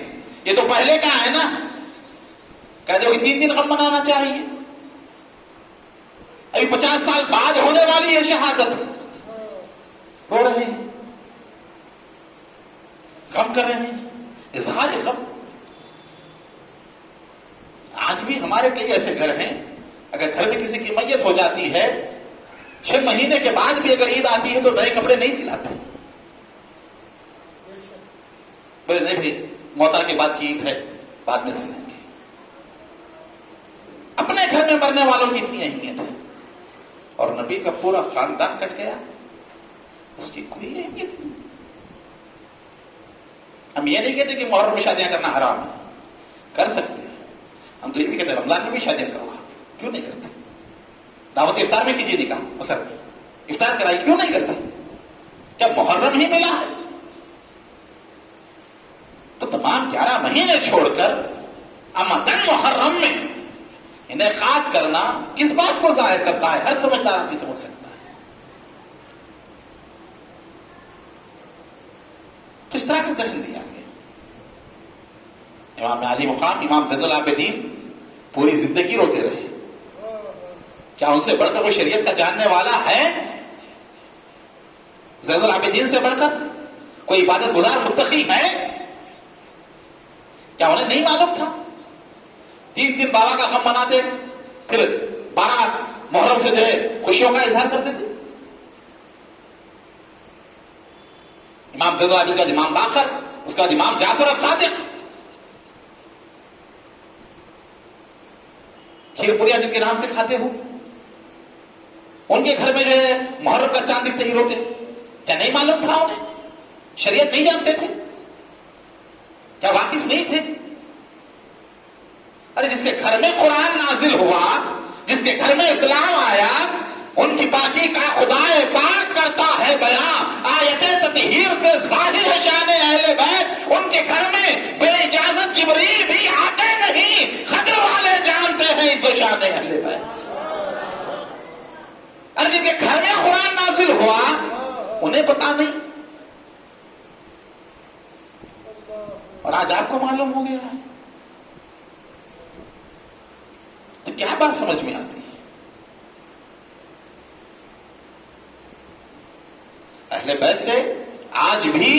Speaker 1: یہ تو پہلے کا ہے نا، کہہ دو کہ 3 دن غم منانا چاہیے، ابھی 50 سال بعد ہونے والی ہے شہادت، رو رہے ہیں، غم کر رہے ہیں، اظہار غم۔ آج بھی ہمارے کئی ایسے گھر ہیں، اگر گھر میں کسی کی میت ہو جاتی ہے 6 مہینے کے بعد بھی اگر عید آتی ہے تو نئے کپڑے نہیں سلاتے، بولے نہیں بھائی موتا کے بعد کی عید ہے، بعد میں سلیں گے۔ اپنے گھر میں مرنے والوں کی اتنی اہمیت ہے، اور نبی کا پورا خاندان کٹ گیا، اس کی کوئی اہمیت نہیں۔ ہم یہ نہیں کہتے کہ محرم میں شادیاں کرنا حرام ہے، کر سکتے ہیں، ہم تو یہ بھی کہتے ہیں رمضان میں بھی شادیاں کروا، کیوں نہیں کرتے؟ دعوت افطار میں کیجیے نکاح، مثلا افطار کرائی، کیوں نہیں کرتے؟ کیا محرم ہی ملا ہے؟ تو تمام 11 مہینے چھوڑ کر امتن محرم میں انعقاد کرنا کس بات کو ظاہر کرتا ہے؟ ہر سمجھدار آدمی سمجھ سکتا ہے۔ کس طرح کا ذہن دیا گیا؟ امام علی مقام امام زین العابدین پوری زندگی روتے رہے، کیا ان سے بڑھ کر وہ شریعت کا جاننے والا ہے؟ زین العابدین سے بڑھ کر کوئی عبادت گزار متقی ہے؟ کیا انہیں نہیں معلوم تھا؟ 3 دن بابا کا غم مناتے، پھر 12 محرم سے جو ہے خوشیوں کا اظہار کرتے تھے۔ امام زین العابدین کا امام باقر، اس کا امام جعفر الصادق، کھیر پوریا جن کے نام سے کھاتے ہو، ان کے گھر میں جو ہے محرم کا چاند دکھتے ہی روتے، کیا نہیں معلوم تھا انہیں؟ شریعت نہیں جانتے تھے؟ کیا واقف نہیں تھے؟ ارے جس کے گھر میں قرآن نازل ہوا، جس کے گھر میں اسلام آیا، ان کی پاکی کا خدائے پاک کرتا ہے بیان، آیت تطہیر سے ظاہر ہے شان اہل بیت۔ ان کے گھر میں بے اجازت جبریل بھی آتے نہیں، خضر والے جانتے ہیں عزت شان اہل بیت۔ ارے جن کے گھر میں قرآن نازل ہوا انہیں پتا نہیں، اور آج آپ کو معلوم ہو گیا ہے، تو کیا بات سمجھ میں آتی ہے؟ اہل بیت سے آج بھی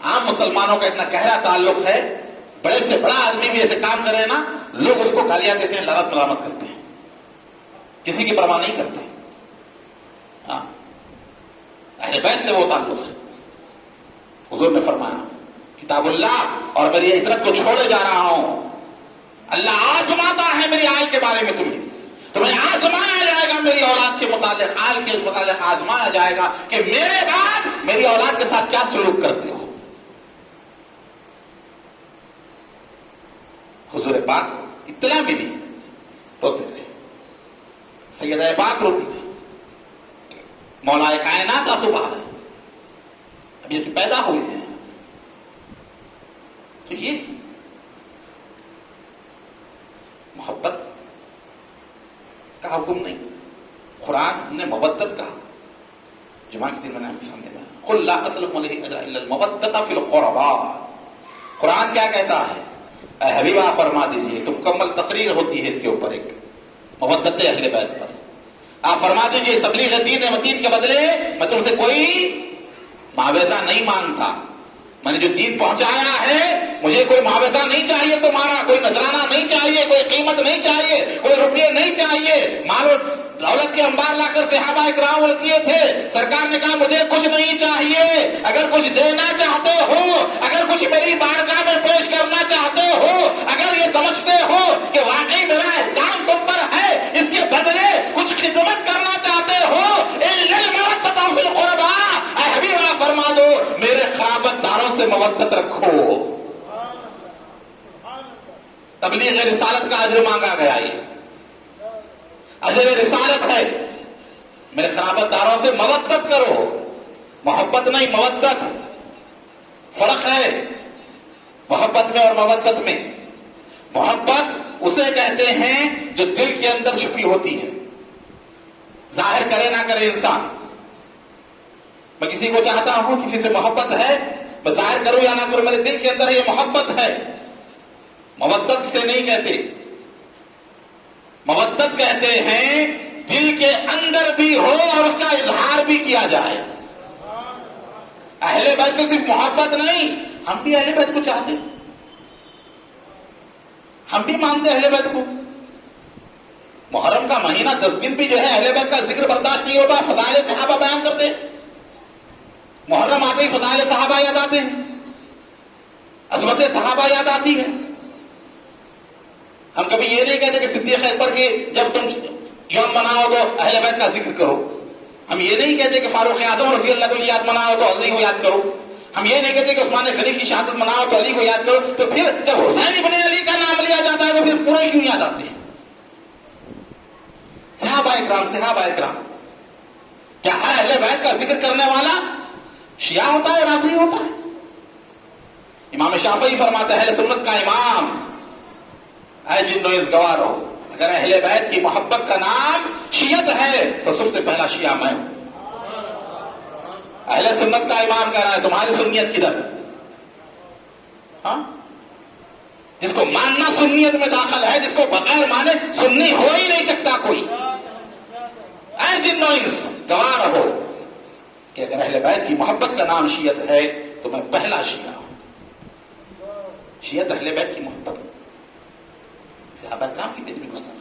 Speaker 1: عام مسلمانوں کا اتنا گہرا تعلق ہے، بڑے سے بڑا آدمی بھی ایسے کام کرے نا، لوگ اس کو گالیاں دیتے ہیں، لعنت ملامت کرتے ہیں۔ کسی کی پرواہ نہیں کرتے. ہاں اہل بیت سے وہ تعلق ہے. حضور نے فرمایا کتاب اللہ اور میری عطرت کو چھوڑے جا رہا ہوں. اللہ آزماتا ہے میری آل کے بارے میں تمہیں آزمایا جائے گا میری اولاد کے متعلق، آل کے متعلق آزمایا جائے گا کہ میرے بعد میری اولاد کے ساتھ کیا سلوک کرتے ہو. حضور پاک اطلاع ملی، روتے رہے. سیدہ پاک روتی رہی. مولا کائنات کا صبح ہے، اب یہ پیدا ہوئے ہیں. تو یہ محبت کا حکم نہیں. قرآن نے مودت کہا. جمعہ کے دن میں نے سامنے میں قل لا اسلم علیہ اجرا الا المودۃ فی القربا. قرآن کیا کہتا ہے؟ اے حبیبہ فرما دیجئے، تو مکمل تقریر ہوتی ہے اس کے اوپر ایک مودت اہل بیت پر. آپ فرما دیجئے اس تبلیغ دین متین کے بدلے میں تم سے کوئی معاوضہ نہیں مانگتا. میں نے جو دین پہنچایا ہے مجھے کوئی معاوضہ نہیں چاہیے تمہارا، کوئی نذرانہ نہیں چاہیے، کوئی قیمت نہیں چاہیے، کوئی روپیے نہیں چاہیے. مال و دولت کے انبار لا کر صحابہ اکرام دیے تھے. سرکار نے کہا مجھے کچھ نہیں چاہیے. اگر کچھ دینا چاہتے ہو، اگر کچھ میری بارگاہ میں پیش کرنا چاہتے ہو، اگر یہ سمجھتے ہو کہ واقعی میرا احسان تم پر ہے، اس کے بدلے کچھ خدمت کرنا چاہتے ہو، المودۃ فی القربا، اے حبیبہ فرما دو میرے قرابت داروں سے مودت رکھو. تبلیغ رسالت کا اجر مانگا گیا. یہ اجر رسالت ہے. میرے قرابت داروں سے مودت کرو. محبت نہیں، مودت. فرق ہے محبت میں اور مودت میں. محبت اسے کہتے ہیں جو دل کے اندر چھپی ہوتی ہے، ظاہر کرے نہ کرے انسان. میں کسی کو چاہتا ہوں، کسی سے محبت ہے، میں ظاہر کروں یا نہ کروں، میرے دل کے اندر یہ محبت ہے. مودت سے نہیں کہتے. مودت کہتے ہیں دل کے اندر بھی ہو اور اس کا اظہار بھی کیا جائے. اہل بیت سے صرف محبت نہیں، ہم بھی اہل بیت کو چاہتے، ہم بھی مانتے اہل بیت کو. محرم کا مہینہ 10 دن بھی جو ہے اہل بیت کا ذکر برداشت نہیں ہوتا. فضائل صحابہ بیان کرتے ہیں. محرم آتے ہی فضائل صحابہ یاد آتے ہیں، عظمت صحابہ یاد آتی ہے. ہم کبھی یہ نہیں کہتے کہ صدیق اکبر کی جب تم یوم مناؤ تو اہل بیت کا ذکر کرو. ہم یہ نہیں کہتے کہ فاروق اعظم رضی اللہ کو یاد مناؤ تو علی کو یاد کرو. ہم یہ نہیں کہتے کہ عثمان غنی کی شہادت مناؤ تو علی کو یاد کرو. تو پھر جب حسین ابن علی کا نام لیا جاتا ہے تو پھر پورے کیوں یاد آتے ہیں؟ صحابہ اکرام. کیا ہر اہل بیت کا ذکر کرنے والا شیعہ ہوتا ہے، رافضی ہوتا ہے؟ امام شافعی فرماتے ہیں اہل سنت کا امام، اے جنو اس گواہ رہو، اگر اہل بیت کی محبت کا نام شیعت ہے تو سب سے پہلا شیعہ میں ہوں. اہل سنت کا امام کہہ رہا ہے تمہاری سنیت کدھر؟ ہاں، جس کو ماننا سنیت میں داخل ہے، جس کو بغیر مانے سنی ہو ہی نہیں سکتا کوئی. اے جنو اس گواہ رہو کہ اگر اہل بیت کی محبت کا نام شیعت ہے تو میں پہلا شیعہ ہوں. شیعت اہل بیت کی محبت. صحابہ کرام کی بیت میں گستاخ.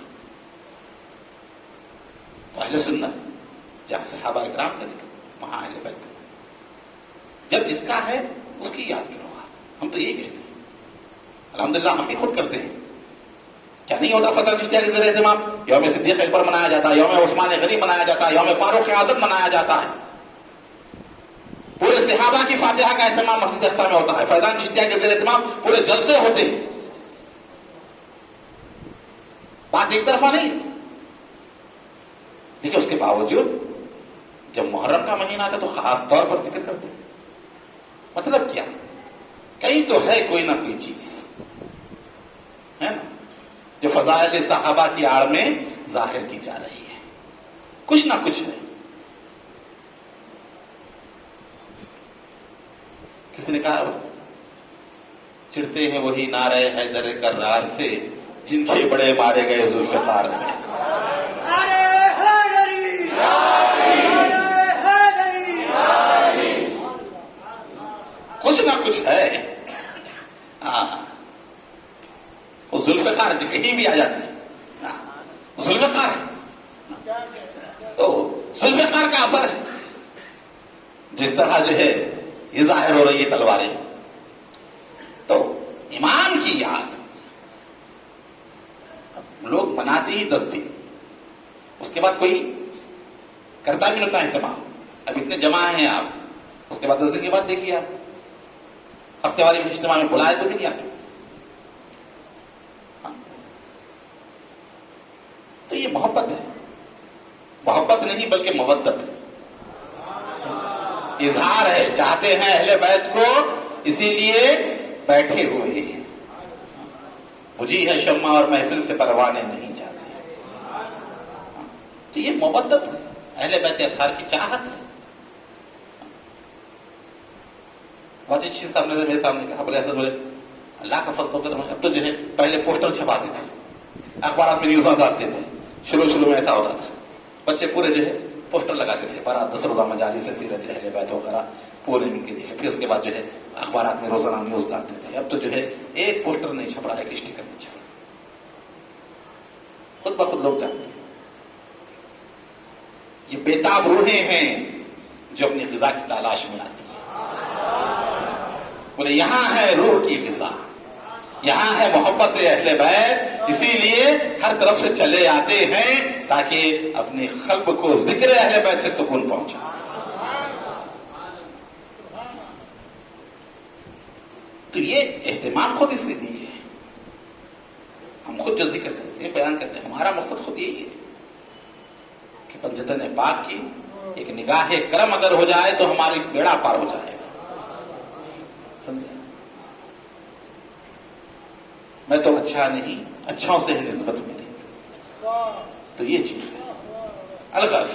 Speaker 1: اہل سنت جہاں صحابہ کرام کا ذکر وہاں اہل بیت کا ذکر. جب جس کا ہے اس کی یاد کرو. ہم تو یہی کہتے ہیں، الحمدللہ ہم بھی خود کرتے ہیں. کیا نہیں ہوتا فضل چشتیہ کے زیر اہتمام یوم صدیق اکبر منایا جاتا ہے، یوم عثمان غنی منایا جاتا ہے، یوم فاروق اعظم منایا جاتا ہے. پورے صحابہ کی فاتحہ کا اہتمام مسجد اقصی میں ہوتا ہے. فیضان چشتیہ کے زیر اہتمام پورے جلسے ہوتے ہیں. بات ایک طرفہ نہیں. لیکن اس کے باوجود جب محرم کا مہینہ آتا تو خاص طور پر ذکر کرتے ہیں. مطلب کیا؟ کہیں تو ہے کوئی نہ کوئی چیز ہے نا جو فضائل صحابہ کی آڑ میں ظاہر کی جا رہی ہے. کچھ نہ کچھ ہے. کسی نے کہا چڑھتے ہیں وہی نعرے حیدر کرار سے جن کے بڑے مارے گئے ذوالفقار سے. کچھ نہ کچھ ہے. ہاں، وہ ذوالفقار کہیں بھی آ جاتے ہیں. ذوالفقار ہے. تو ذوالفقار کا اثر ہے، جس طرح جو ہے یہ ظاہر ہو رہی ہے تلواریں. تو امام کی یاد لوگ مناتے ہی 10 دن، اس کے بعد کوئی کرتا بھی نہیں ہوتا اہتمام. اب اتنے جمع ہیں آپ، اس کے بعد 10 دن کے بعد دیکھیے آپ ہفتے والی اجتماع میں بلائے تو بھی نہیں آتے. تو یہ محبت ہے، محبت نہیں بلکہ مودت ہے، اظہار ہے. چاہتے ہیں اہل بیت کو، اسی لیے بیٹھے ہوئے ہیں. بجھی ہے شمع اور محفل سے پروانے نہیں جاتے. تو یہ مودت ہے، اہل بیت اطہار کی چاہت ہے. واجد شیخ صاحب نے میرے سامنے کہا، بولے ایسا بولے اللہ کا فضل و کرم. اب تو جو ہے پہلے پوسٹر چھپاتے تھے، اخبارات میں نیوز ڈالتے تھے. شروع میں ایسا ہوتا تھا، بچے پورے جو ہے پوسٹر لگاتے تھے، 10 روزہ مجالس سے سیرت اہل بیت وغیرہ پورے ان کے لیے. پھر اس کے بعد جو ہے اخبارات میں روزانہ نیوز ڈالتے تھے. اب تو جو ہے ایک پوسٹر نہیں چھپ رہا ہے، ایک اسٹیکر نہیں چھپ رہا. خود بخود لوگ جانتے ہیں یہ بےتاب روحیں ہیں جو اپنی غذا کی تلاش میں آتی ہیں. بولے یہاں ہے روح کی غذا، یہاں ہے محبت اہل بیت، اسی لیے ہر طرف سے چلے آتے ہیں تاکہ اپنے قلب کو ذکر اہل بیت سے سکون پہنچا. تو یہ اہتمام خود اس لیے ہے. ہم خود جو ذکر کرتے ہیں، بیان کرتے ہیں، ہمارا مقصد خود یہی ہے کہ پنجتن پاک کی ایک نگاہ کرم اگر ہو جائے تو ہماری بیڑا پار ہو جائے گا. سمجھے؟ میں تو اچھا نہیں، اچھوں سے ہے نسبت میری. تو یہ چیز ہے. الغرض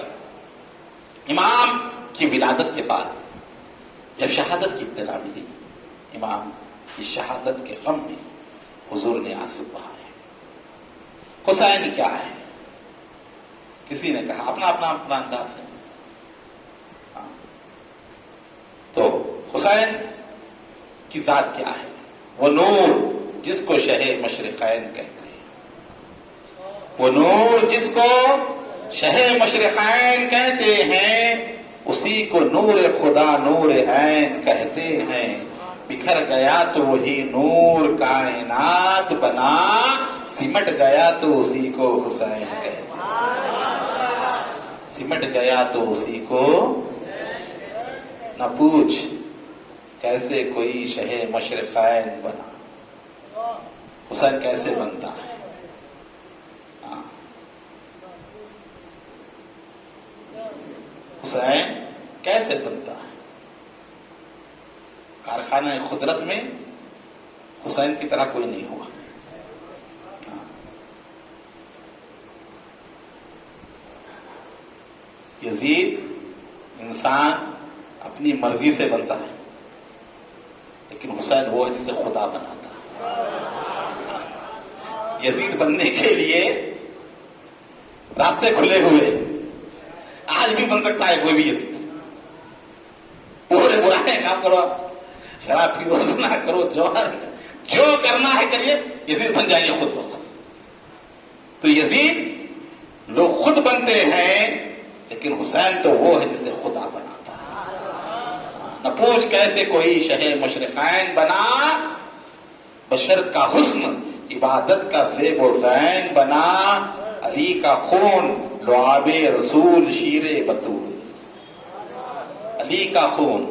Speaker 1: امام کی ولادت کے بعد جب شہادت کی اطلاع ملی، امام کی شہادت کے غم میں حضور نے آنسو بہائے. حسین کیا ہے؟ کسی نے کہا اپنا انداز ہے. تو حسین کی ذات کیا ہے؟ وہ نور جس کو شہ مشرقین کہتے ہیں، وہ نور جس کو شہ مشرقین کہتے ہیں، اسی کو نور خدا نور عین کہتے ہیں. بکھر گیا تو وہی نور کائنات بنا، سمٹ گیا تو اسی کو حسین کہتے ہیں. سمٹ گیا تو اسی کو نہ پوچھ کیسے کوئی شہ مشرقین بنا. حسین کیسے بنتا ہے؟ حسین کیسے بنتا ہے؟ کارخانہ قدرت میں حسین کی طرح کوئی نہیں ہوا. یزید انسان اپنی مرضی سے بنتا ہے، لیکن حسین وہ ہے جسے خدا بناتا ہے. یزید بننے کے لیے راستے کھلے ہوئے ہیں. آج بھی بن سکتا ہے کوئی بھی یزید. پورے برائے کام کرو، شراب پیو، نہ کرو، جو کرنا ہے کریے، یزید بن جائیں گے خود بخود. تو یزید لوگ خود بنتے ہیں، لیکن حسین تو وہ ہے جسے خدا بناتا ہے. نہ پوچھ کیسے کوئی شہ مشرقین بنا، بشر کا حسن عبادت کا زیب و زین بنا. علی کا خون لعاب رسول شیر بطول. علی کا خون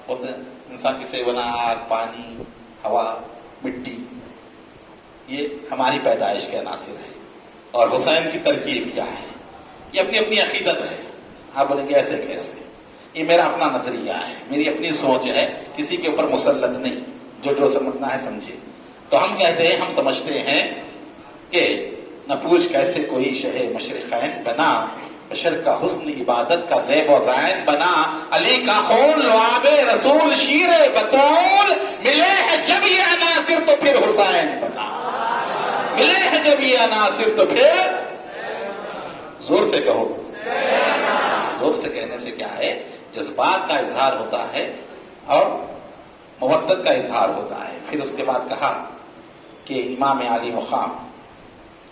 Speaker 1: ہوتا ہے انسان کی سے بنا، آگ، پانی، ہوا، مٹی، یہ ہماری پیدائش کے عناصر ہے. اور حسین کی ترکیب کیا ہے؟ یہ اپنی اپنی عقیدت ہے. آپ بولیں گے ایسے کیسے؟ یہ میرا اپنا نظریہ ہے، میری اپنی سوچ ہے، کسی کے اوپر مسلط نہیں. جو سمجھنا ہے سمجھے. تو ہم کہتے ہیں، ہم سمجھتے ہیں کہ نہ پوچھ کیسے کوئی شہ مشرقین بنا، بشر کا حسن عبادت کا زیب و زین بنا. علی کا خون لعاب رسول شیر بطول. ملے ہیں جب یہ عناصر تو پھر حسین بنا. ملے ہیں جب یہ عناصر تو پھر، زور سے کہو. زور سے کہنے سے کیا ہے؟ جذبات کا اظہار ہوتا ہے اور مودت کا اظہار ہوتا ہے. پھر اس کے بعد کہا کہ امام علی مقام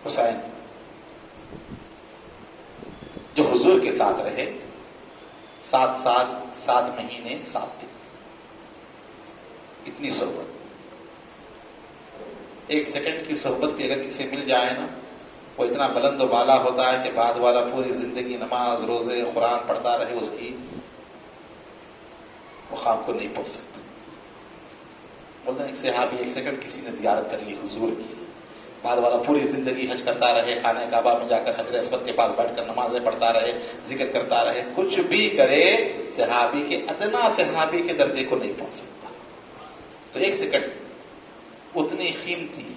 Speaker 1: حسین حضور کے ساتھ رہے 7 سال 7 مہینے 7 دن، اتنی صحبت. 1 سیکنڈ کی صحبت بھی اگر کسی مل جائے نا، وہ اتنا بلند و بالا ہوتا ہے کہ بعد والا پوری زندگی نماز روزے قرآن پڑھتا رہے، اس کی مقام کو نہیں پہنچ سکتا. بولتے ہیں ایک صحابی 1 سیکنڈ کسی نے زیارت کر لی حضور کی، بعد والا پوری زندگی حج کرتا رہے، خانہ کعبہ میں جا کر حجر اسود کے پاس بیٹھ کر نمازیں پڑھتا رہے، ذکر کرتا رہے، کچھ بھی کرے، صحابی کے ادنا صحابی کے درجے کو نہیں پہنچ سکتا. تو 1 سیکنڈ اتنی قیمتی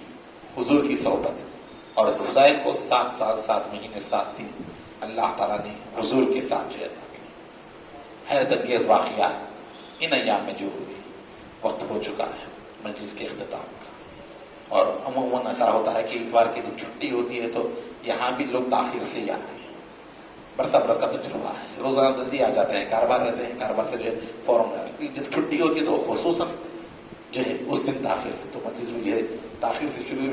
Speaker 1: حضور کی صحبت. اور حسین کو 7 سال 7 مہینے 7 دن اللہ تعالیٰ نے حضور کے ساتھ جو ہے حیرت انگیز واقعات ان ایام میں جو ہوئی. وقت ہو چکا ہے مجلس کے اختتام کا، اور عموماً ایسا ہوتا ہے کہ اتوار کے دن چھٹی ہوتی ہے تو یہاں بھی لوگ تاخیر سے ہی آتے ہیں. برسا برس کا تجربہ ہے، روزانہ جلدی آ جاتے ہیں، کاروبار رہتے ہیں، کاروبار سے جو ہے فوراً جب چھٹی ہوتی ہے تو خصوصاً جو ہے اس دن تاخیر سے. تو مجلس میں جو ہے تاخیر سے شروع،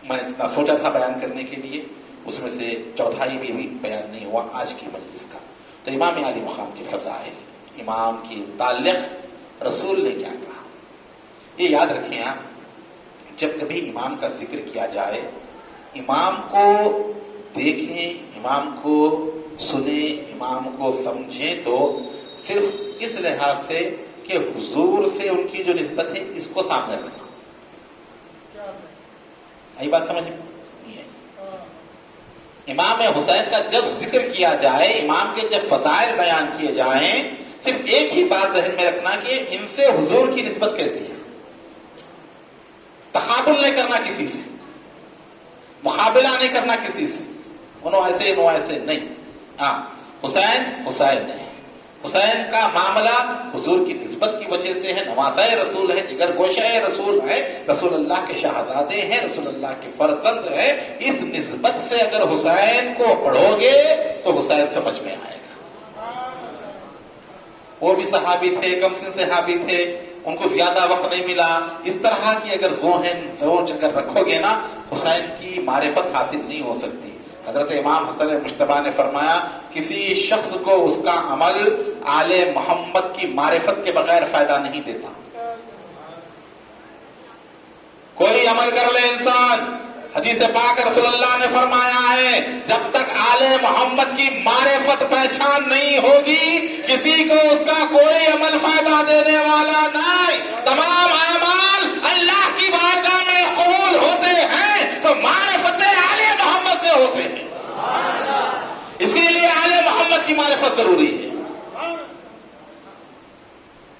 Speaker 1: میں اتنا سوچا تھا بیان کرنے کے لیے، اس میں سے چوتھائی بھی بیان نہیں ہوا آج کی مجلس کا. تو امام عالی مقام کے فضائل، امام کے متعلق رسول نے کیا کہا، یہ یاد رکھیں آپ. جب کبھی امام کا ذکر کیا جائے، امام کو دیکھیں، امام کو سنیں، امام کو سمجھیں، تو صرف اس لحاظ سے کہ حضور سے ان کی جو نسبت ہے اس کو سامنے رکھنا. یہی بات سمجھ نہیں ہے. امام حسین کا جب ذکر کیا جائے، امام کے جب فضائل بیان کیے جائیں، صرف ایک ہی بات ذہن میں رکھنا کہ ان سے حضور کی نسبت کیسی ہے. تقابل نہیں کرنا کسی سے، مقابلہ نہیں کرنا کسی سے، انہوں ایسے انہوں ایسے نہیں. ہاں حسین حسین ہے، حسین کا معاملہ حضور کی نسبت کی وجہ سے ہے، نواسہ رسول ہے، جگر گوشہ رسول ہے، رسول اللہ کے شہزادے ہیں، رسول اللہ کے فرزند ہیں. اس نسبت سے اگر حسین کو پڑھو گے تو حسین سمجھ میں آئے گا. وہ بھی صحابی تھے، کم سن صحابی تھے، ان کو زیادہ وقت نہیں ملا. اس طرح کی اگر ذہن سوچ اگر رکھو گے نا، حسین کی معرفت حاصل نہیں ہو سکتی. حضرت امام حسن مجتبیٰ نے فرمایا کسی شخص کو اس کا عمل آل محمد کی معرفت کے بغیر فائدہ نہیں دیتا. کوئی عمل کر لے انسان، حدیث پاک رسول اللہ نے فرمایا ہے جب تک آل محمد کی معرفت پہچان نہیں ہوگی کسی کو اس کا کوئی عمل فائدہ دینے والا نہیں. تمام اعمال اللہ کی بارگاہ میں قبول ہوتے ہیں تو معرفت آل محمد سے ہوتے ہیں. اسی لیے آل محمد کی معرفت ضروری ہے،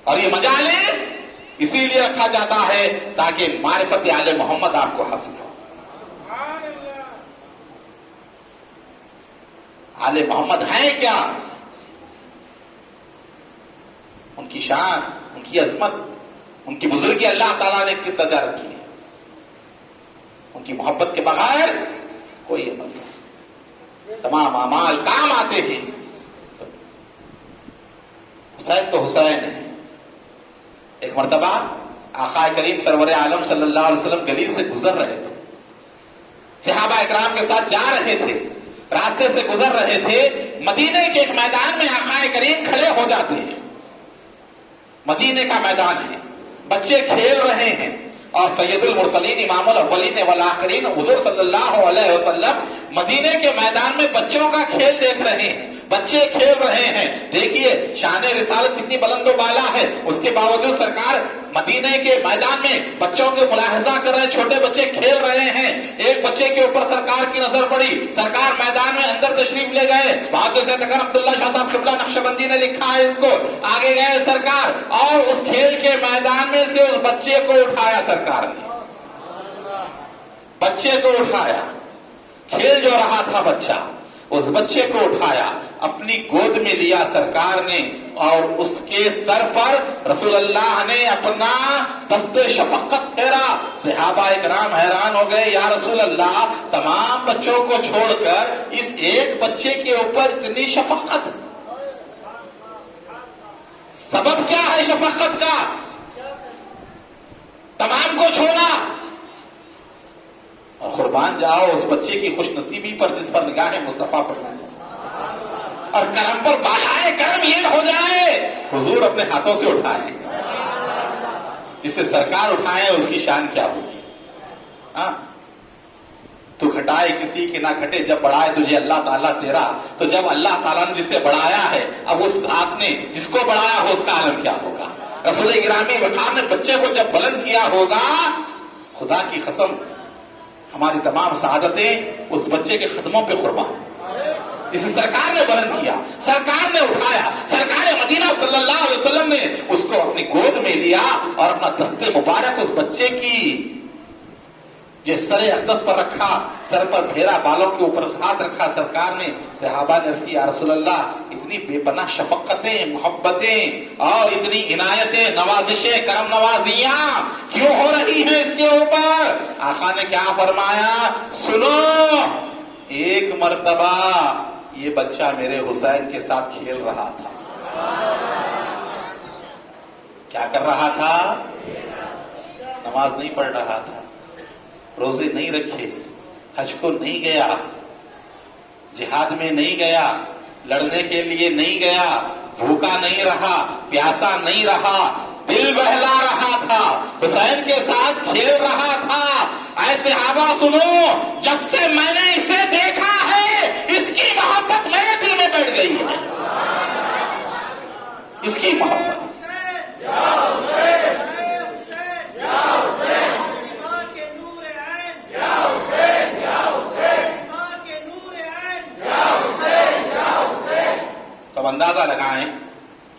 Speaker 1: اور یہ مجالس اسی لیے رکھا جاتا ہے تاکہ معرفت آل محمد آپ کو حاصل ہو. آل محمد ہیں کیا، ان کی شان، ان کی عظمت، ان کی بزرگی اللہ تعالیٰ نے کس درجہ رکھی ہے. ان کی محبت کے بغیر کوئی عمل نہیں، تمام اعمال کام آتے ہیں. حسین تو حسین ہے. ایک مرتبہ آقا کریم سرور عالم صلی اللہ علیہ وسلم گلی سے گزر رہے تھے، صحابہ اکرام کے ساتھ جا رہے تھے، راستے سے گزر رہے تھے. مدینے کے ایک میدان میں آقا کریم کھڑے ہو جاتے ہیں. مدینے کا میدان ہے، بچے کھیل رہے ہیں، اور سید المرسلین امام الاولین والآخرین حضور صلی اللہ علیہ وسلم مدینے کے میدان میں بچوں کا کھیل دیکھ رہے ہیں. بچے کھیل رہے ہیں. دیکھیے شان رسالت کتنی بلند و بالا ہے، اس کے باوجود سرکار مدینے کے میدان میں بچوں کو ملاحظہ کر رہے ہیں، چھوٹے بچے کھیل رہے ہیں. ایک بچے کے اوپر سرکار کی نظر پڑی، سرکار میدان میں اندر تشریف لے گئے. محدث تقی عبداللہ شاہ صاحب قبلہ نقشبندی نے لکھا ہے اس کو. آگے گئے سرکار اور اس کھیل کے میدان میں سے اس بچے کو اٹھایا. سرکار نے بچے کو اٹھایا، کھیل جو رہا تھا بچہ، اس بچے کو اٹھایا، اپنی گود میں لیا سرکار نے، اور اس کے سر پر رسول اللہ نے اپنا دست شفقت پھیرا. صحابہ اکرام حیران ہو گئے، یا رسول اللہ تمام بچوں کو چھوڑ کر اس ایک بچے کے اوپر اتنی شفقت، سبب کیا ہے شفقت کا؟ تمام کو چھوڑا. اور قربان جاؤ اس بچے کی خوش نصیبی پر جس پر نگاہ مصطفیٰ پڑتی ہے. اور کرم پر بالائے کرم یہ ہو جائے حضور اپنے ہاتھوں سے اٹھائے، جسے سرکار اٹھائے اس کی شان کیا ہوگی؟ ہاں، تو گھٹائے کسی کے نہ گھٹے، جب بڑھائے تجھے اللہ تعالیٰ تیرا، تو جب اللہ تعالیٰ نے جسے بڑھایا ہے، اب اس ذات نے جس کو بڑھایا ہو اس کا عالم کیا ہوگا؟ رسول گرامی وقار نے بچے کو جب بلند کیا ہوگا، خدا کی قسم ہماری تمام سعادتیں اس بچے کے قدموں پہ قربان، اسے سرکار نے بلند کیا، سرکار نے اٹھایا، سرکار مدینہ صلی اللہ علیہ وسلم نے اس کو اپنی گود میں لیا اور اپنا دست مبارک اس بچے کی یہ سر اقدس پر رکھا، سر پر پھیرا، بالوں کے اوپر ہاتھ رکھا سرکار نے۔ صحابہ نے عرض کی یا رسول اللہ، اتنی بے پناہ شفقتیں، محبتیں اور اتنی عنایتیں، نوازشیں، کرم نوازیاں کیوں ہو رہی ہیں اس کے اوپر؟ آقا نے کیا فرمایا؟ سنو، ایک مرتبہ یہ بچہ میرے حسین کے ساتھ کھیل رہا تھا۔ کیا کر رہا تھا؟ نماز نہیں پڑھ رہا تھا، روزے نہیں رکھے، حج کو نہیں گیا، جہاد میں نہیں گیا، لڑنے کے لیے نہیں گیا، بھوکا نہیں رہا، پیاسا نہیں رہا، دل بہلا رہا تھا، حسین کے ساتھ کھیل رہا تھا۔ اے صحابہ سنو، جب سے میں نے اسے دیکھا ہے اس کی محبت میرے دل میں بیٹھ گئی ہے، اس کی محبت۔ تو اندازہ لگائیں،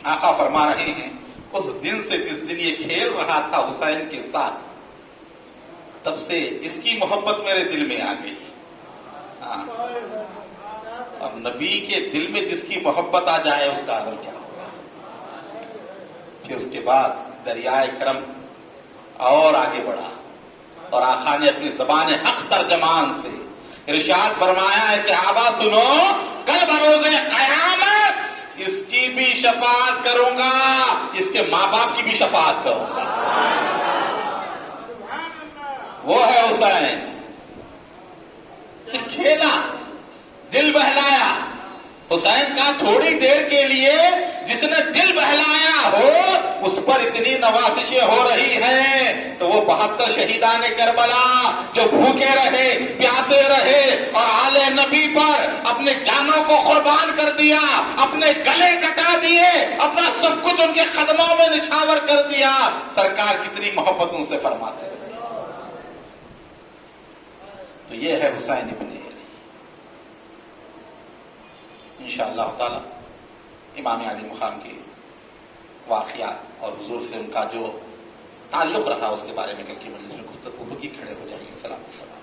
Speaker 1: آقا فرما رہے ہیں اس دن سے جس دن یہ کھیل رہا تھا حسین کے ساتھ، تب سے اس کی محبت میرے دل میں آ گئی۔ اب نبی کے دل میں جس کی محبت آ جائے اس کا عالم کیا ہوگا؟ پھر اس کے بعد دریائے کرم اور آگے بڑھا اور آقا نے اپنی زبان حق ترجمان سے ارشاد فرمایا، ہے صحابہ سنو، کل بروز قیامت اس کی بھی شفاعت کروں گا، اس کے ماں باپ کی بھی شفاعت کروں گا۔ وہ ہے حسین، صرف کھیلا، دل بہلایا۔ حسین کا تھوڑی دیر کے لیے جس نے دل بہلایا ہو اس پر اتنی نوازشیں ہو رہی ہیں، تو وہ 72 شہیدان کربلا جو بھوکے رہے، پیاسے رہے اور آل نبی پر اپنے جانوں کو قربان کر دیا، اپنے گلے کٹا دیے، اپنا سب کچھ ان کے قدموں میں نچھاور کر دیا، سرکار کتنی محبتوں سے فرماتے ہیں۔ تو یہ ہے حسین ابن علی۔ انشاءاللہ تعالی امام علی مقام کے واقعات اور حضور سے ان کا جو تعلق رہا اس کے بارے میں کل کی مجلس میں گفتگو ہوگی۔ کھڑے ہو جائیے، صلاۃ والسلام۔